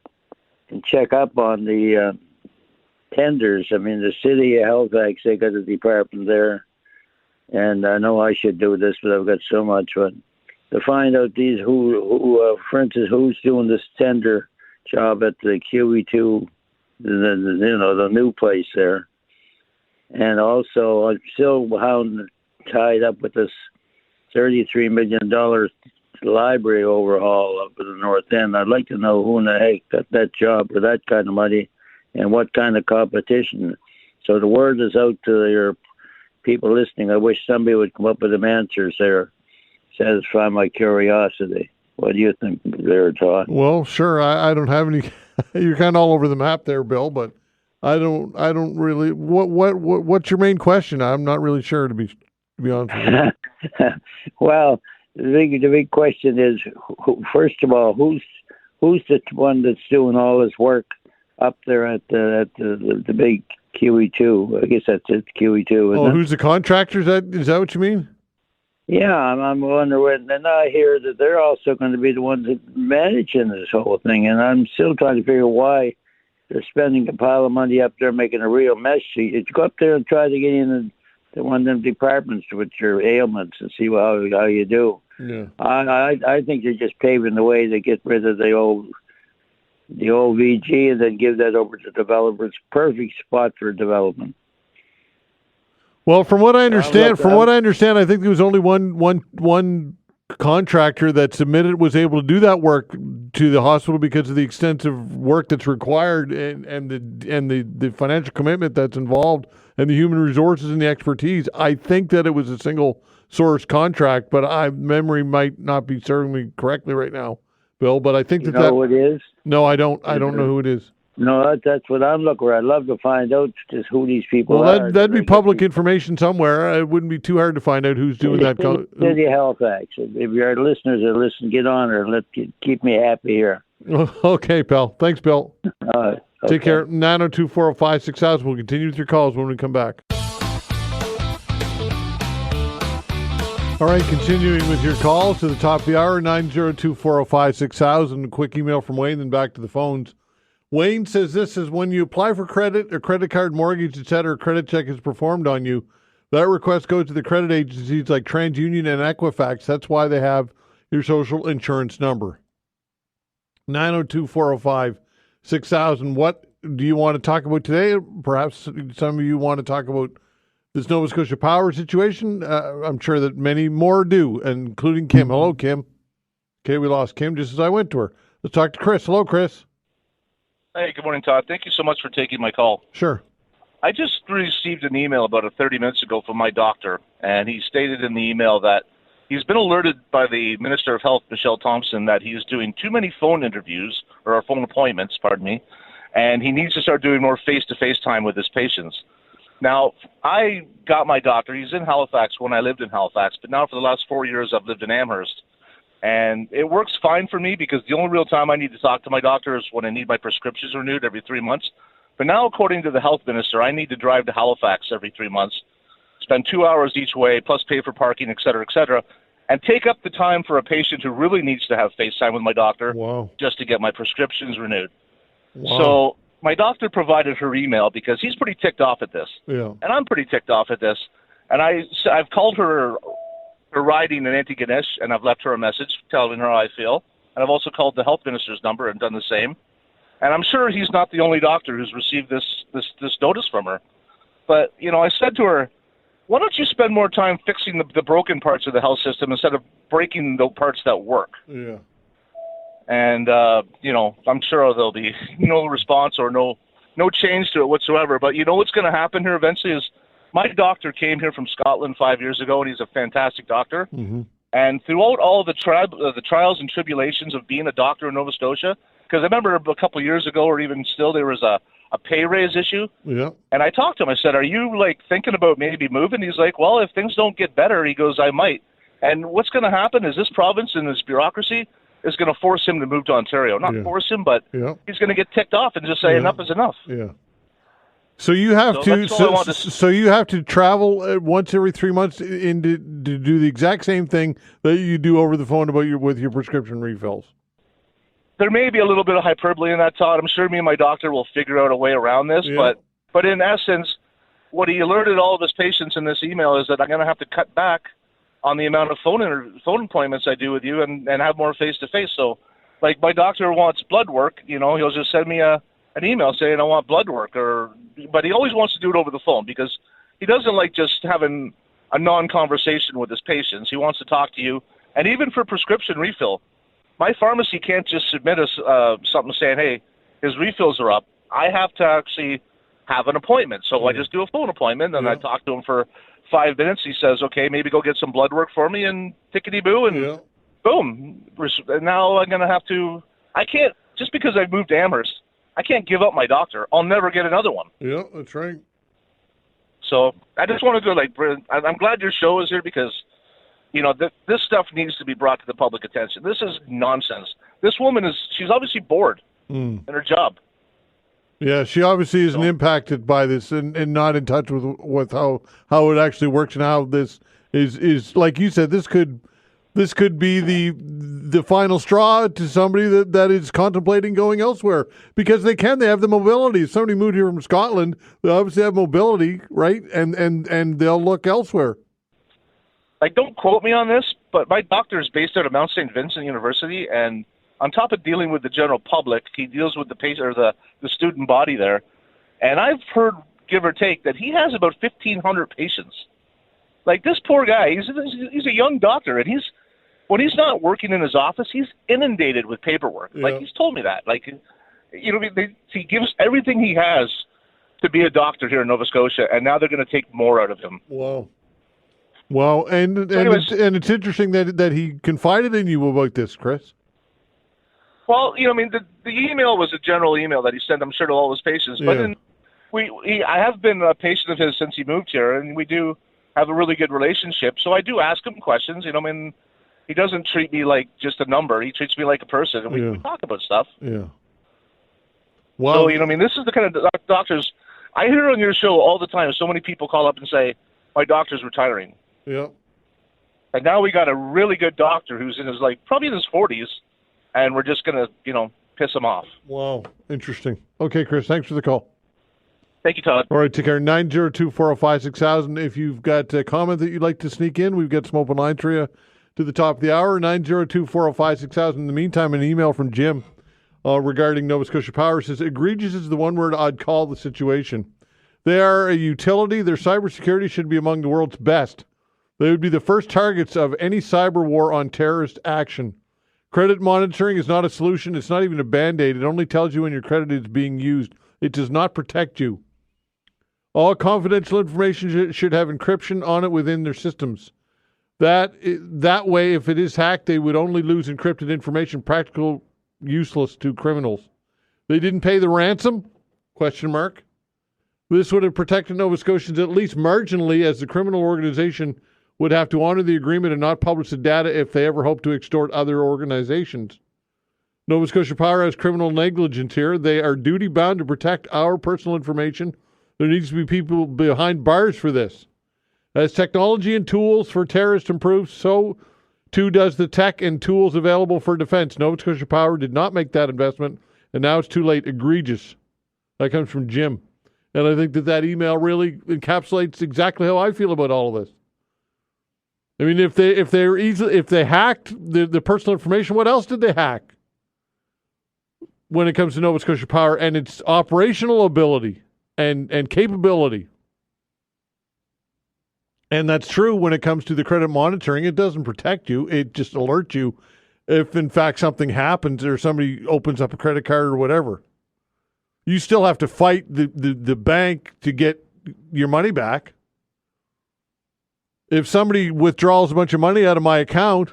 can check up on the tenders. I mean, the city of Halifax, they got a department there, and I know I should do this, but I've got so much. But to find out for instance, who's doing this tender job at the QE2, the new place there. And also, I'm still tied up with this $33 million library overhaul up in the North End. I'd like to know who in the heck got that job for that kind of money and what kind of competition. So the word is out to your people listening. I wish somebody would come up with some answers there, satisfy my curiosity. What do you think there, Todd? Well, sure. I don't have any. You're kind of all over the map there, Bill, but I don't really. What's your main question? I'm not really sure, to be honest with you. Well, the big question is, first of all, who's the one that's doing all this work up there at the big QE2? I guess that's it, QE2. Who's the contractor? Is that what you mean? Yeah, I'm wondering, and I hear that they're also going to be the ones that managing this whole thing, and I'm still trying to figure why they're spending a pile of money up there making a real mess. You go up there and try to get in to one of them departments with your ailments and see how you do. Yeah. I think they're just paving the way to get rid of the old VG and then give that over to developers. Perfect spot for development. Well, from what I understand, I think there was only one contractor that submitted was able to do that work to the hospital because of the extensive work that's required and the financial commitment that's involved and the human resources and the expertise. I think that it was a single source contract, but memory might not be serving me correctly right now, Bill. But I think you know who it is? No, I don't. I don't know who it is. No, that's what I'm looking for. I'd love to find out just who these people are. Well, that'd be public information somewhere. It wouldn't be too hard to find out who's doing that. City of Halifax. If your listeners are listening, get on her. Keep me happy here. Okay, pal. Thanks, Bill. All right. Okay. Take care. 902-405-6000. We'll continue with your calls when we come back. All right, continuing with your calls to the top of the hour, 902-405-6000. Quick email from Wayne, then back to the phones. Wayne says this is when you apply for credit, a credit card, mortgage, etc., credit check is performed on you. That request goes to the credit agencies like TransUnion and Equifax. That's why they have your social insurance number. 902-405-6000. What do you want to talk about today? Perhaps some of you want to talk about this Nova Scotia Power situation. I'm sure that many more do, including Kim. Hello, Kim. Okay, we lost Kim just as I went to her. Let's talk to Chris. Hello, Chris. Hey, good morning, Todd. Thank you so much for taking my call. Sure. I just received an email about 30 minutes ago from my doctor, and he stated in the email that he's been alerted by the Minister of Health, Michelle Thompson, that he is doing too many phone interviews, or phone appointments, pardon me, and he needs to start doing more face-to-face time with his patients. Now, I got my doctor. He's in Halifax when I lived in Halifax, but now for the last 4 years I've lived in Amherst. And it works fine for me because the only real time I need to talk to my doctor is when I need my prescriptions renewed every 3 months. But now, according to the health minister, I need to drive to Halifax every 3 months, spend 2 hours each way, plus pay for parking, et cetera, and take up the time for a patient who really needs to have FaceTime with my doctor just to get my prescriptions renewed. Wow. So my doctor provided her email because he's pretty ticked off at this. Yeah. And I'm pretty ticked off at this. And I've called her riding an anti-Ganesh, and I've left her a message telling her how I feel. And I've also called the health minister's number and done the same. And I'm sure he's not the only doctor who's received this notice from her. But, I said to her, why don't you spend more time fixing the broken parts of the health system instead of breaking the parts that work? Yeah. And, I'm sure there'll be no response or no change to it whatsoever. But what's going to happen here eventually is my doctor came here from Scotland 5 years ago, and he's a fantastic doctor. Mm-hmm. And throughout all the trials and tribulations of being a doctor in Nova Scotia, because I remember a couple of years ago, or even still, there was a pay raise issue. Yeah. And I talked to him. I said, are you, thinking about maybe moving? He's like, well, if things don't get better, he goes, I might. And what's going to happen is this province and this bureaucracy is going to force him to move to Ontario. Not force him, but he's going to get ticked off and just say enough is enough. Yeah. So you have so you have to travel once every 3 months to do the exact same thing that you do over the phone with your prescription refills. There may be a little bit of hyperbole in that, Todd. I'm sure me and my doctor will figure out a way around this. Yeah. But in essence, what he alerted all of his patients in this email is that I'm going to have to cut back on the amount of phone appointments I do with you and have more face-to-face. So, my doctor wants blood work, he'll just send me an email saying I want blood work, but he always wants to do it over the phone because he doesn't like just having a non-conversation with his patients. He wants to talk to you. And even for prescription refill, my pharmacy can't just submit us something saying, hey, his refills are up. I have to actually have an appointment. So I just do a phone appointment, and I talk to him for 5 minutes. He says, okay, maybe go get some blood work for me, and tickety-boo, and boom. Now I'm going to have to – I can't – just because I've moved to Amherst, I can't give up my doctor. I'll never get another one. Yeah, that's right. So I just wanted to I'm glad your show is here because, this stuff needs to be brought to the public attention. This is nonsense. This woman she's obviously bored in her job. Yeah, she obviously isn't impacted by this and not in touch with how it actually works and how this is like you said, this could be the final straw to somebody that is contemplating going elsewhere because they have the mobility. If somebody moved here from Scotland, they obviously have mobility, right? And they'll look elsewhere. Don't quote me on this, but my doctor is based out of Mount St. Vincent University, and on top of dealing with the general public, he deals with the patient or the student body there. And I've heard give or take, that he has about 1,500 patients. Like, this poor guy, he's a young doctor, and when he's not working in his office, he's inundated with paperwork. Yeah. Like, he's told me that. Like, he gives everything he has to be a doctor here in Nova Scotia, and now they're going to take more out of him. Wow. Wow, and it's interesting that he confided in you about this, Chris. Well, the email was a general email that he sent, I'm sure, to all his patients. But I have been a patient of his since he moved here, and we do have a really good relationship. So I do ask him questions. He doesn't treat me like just a number. He treats me like a person, and we talk about stuff. Yeah. Wow. So, this is the kind of doctors I hear on your show all the time. So many people call up and say, my doctor's retiring. Yeah. And now we got a really good doctor who's probably in his 40s, and we're just going to, piss him off. Wow. Interesting. Okay, Chris, thanks for the call. Thank you, Todd. All right, take care. 902-405-6000. If you've got a comment that you'd like to sneak in, we've got some open lines for you to the top of the hour, 902-405-6000. In the meantime, an email from Jim regarding Nova Scotia Power says, egregious is the one word I'd call the situation. They are a utility. Their cybersecurity should be among the world's best. They would be the first targets of any cyber war on terrorist action. Credit monitoring is not a solution. It's not even a Band-Aid. It only tells you when your credit is being used. It does not protect you. All confidential information should have encryption on it within their systems. That way, if it is hacked, they would only lose encrypted information, practical useless to criminals. They didn't pay the ransom? ? This would have protected Nova Scotians at least marginally, as the criminal organization would have to honor the agreement and not publish the data if they ever hope to extort other organizations. Nova Scotia Power has criminal negligence here. They are duty-bound to protect our personal information. There needs to be people behind bars for this. As technology and tools for terrorists improve, so too does the tech and tools available for defense. Nova Scotia Power did not make that investment, and now it's too late. Egregious. That comes from Jim. And I think that email really encapsulates exactly how I feel about all of this. I mean, if they hacked the personal information, what else did they hack? When it comes to Nova Scotia Power and its operational ability and capability. And that's true when it comes to the credit monitoring. It doesn't protect you. It just alerts you if, in fact, something happens or somebody opens up a credit card or whatever. You still have to fight the bank to get your money back. If somebody withdraws a bunch of money out of my account,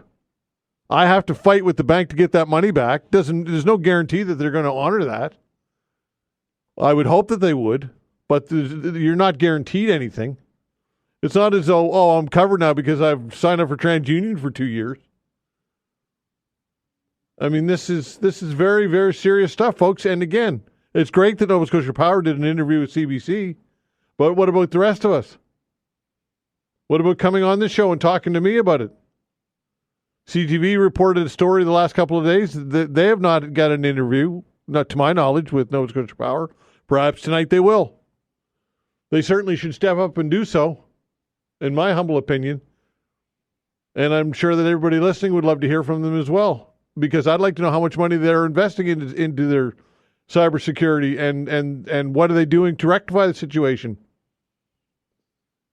I have to fight with the bank to get that money back. There's no guarantee that they're going to honor that. I would hope that they would, but you're not guaranteed anything. It's not as though, I'm covered now because I've signed up for TransUnion for 2 years. I mean, this is very, very serious stuff, folks. And again, it's great that Nova Scotia Power did an interview with CBC, but what about the rest of us? What about coming on this show and talking to me about it? CTV reported a story the last couple of days that they have not got an interview, not to my knowledge, with Nova Scotia Power. Perhaps tonight they will. They certainly should step up and do so, in my humble opinion. And I'm sure that everybody listening would love to hear from them as well, because I'd like to know how much money they're investing into their cybersecurity and what are they doing to rectify the situation.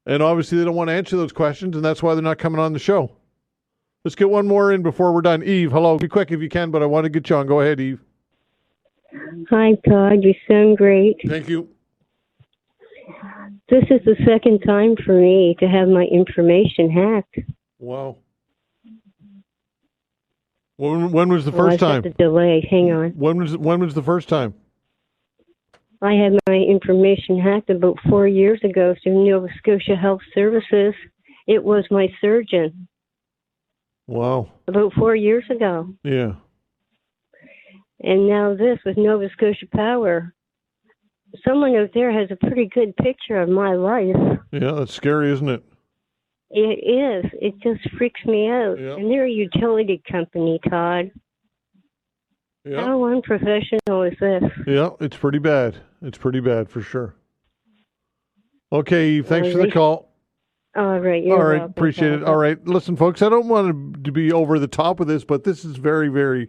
And obviously they don't want to answer those questions, and that's why they're not coming on the show. Let's get one more in before we're done. Eve, hello. Be quick if you can, but I want to get you on. Go ahead, Eve. Hi, Todd. You sound great. Thank you. This is the second time for me to have my information hacked. Wow. When was the first time? The delay. Hang on. When was the first time? I had my information hacked about 4 years ago through Nova Scotia Health Services. It was my surgeon. Wow. About 4 years ago. Yeah. And now this with Nova Scotia Power. Someone out there has a pretty good picture of my life. Yeah, that's scary, isn't it? It is. It just freaks me out. Yeah. And they're a utility company, Todd. Yeah. How unprofessional is this? Yeah, it's pretty bad. It's pretty bad for sure. Okay, Eve, thanks for the call. All right. You're all right, welcome, appreciate it. All right, listen, folks, I don't want to be over the top with this, but this is very, very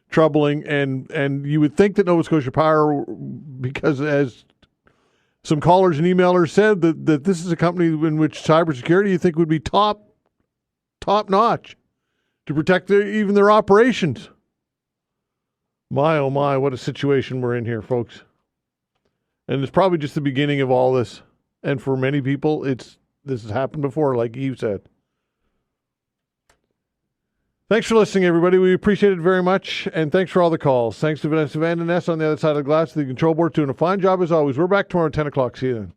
troubling. And you would think that Nova Scotia Power, because as Some callers and emailers said that this is a company in which cybersecurity you think would be top notch to protect even their operations. My, oh my, what a situation we're in here, folks. And it's probably just the beginning of all this. And for many people, this has happened before, like Eve said. Thanks for listening, everybody. We appreciate it very much. And thanks for all the calls. Thanks to Vanessa Van Den Ness on the other side of the glass, the control board, doing a fine job as always. We're back tomorrow at 10 o'clock. See you then.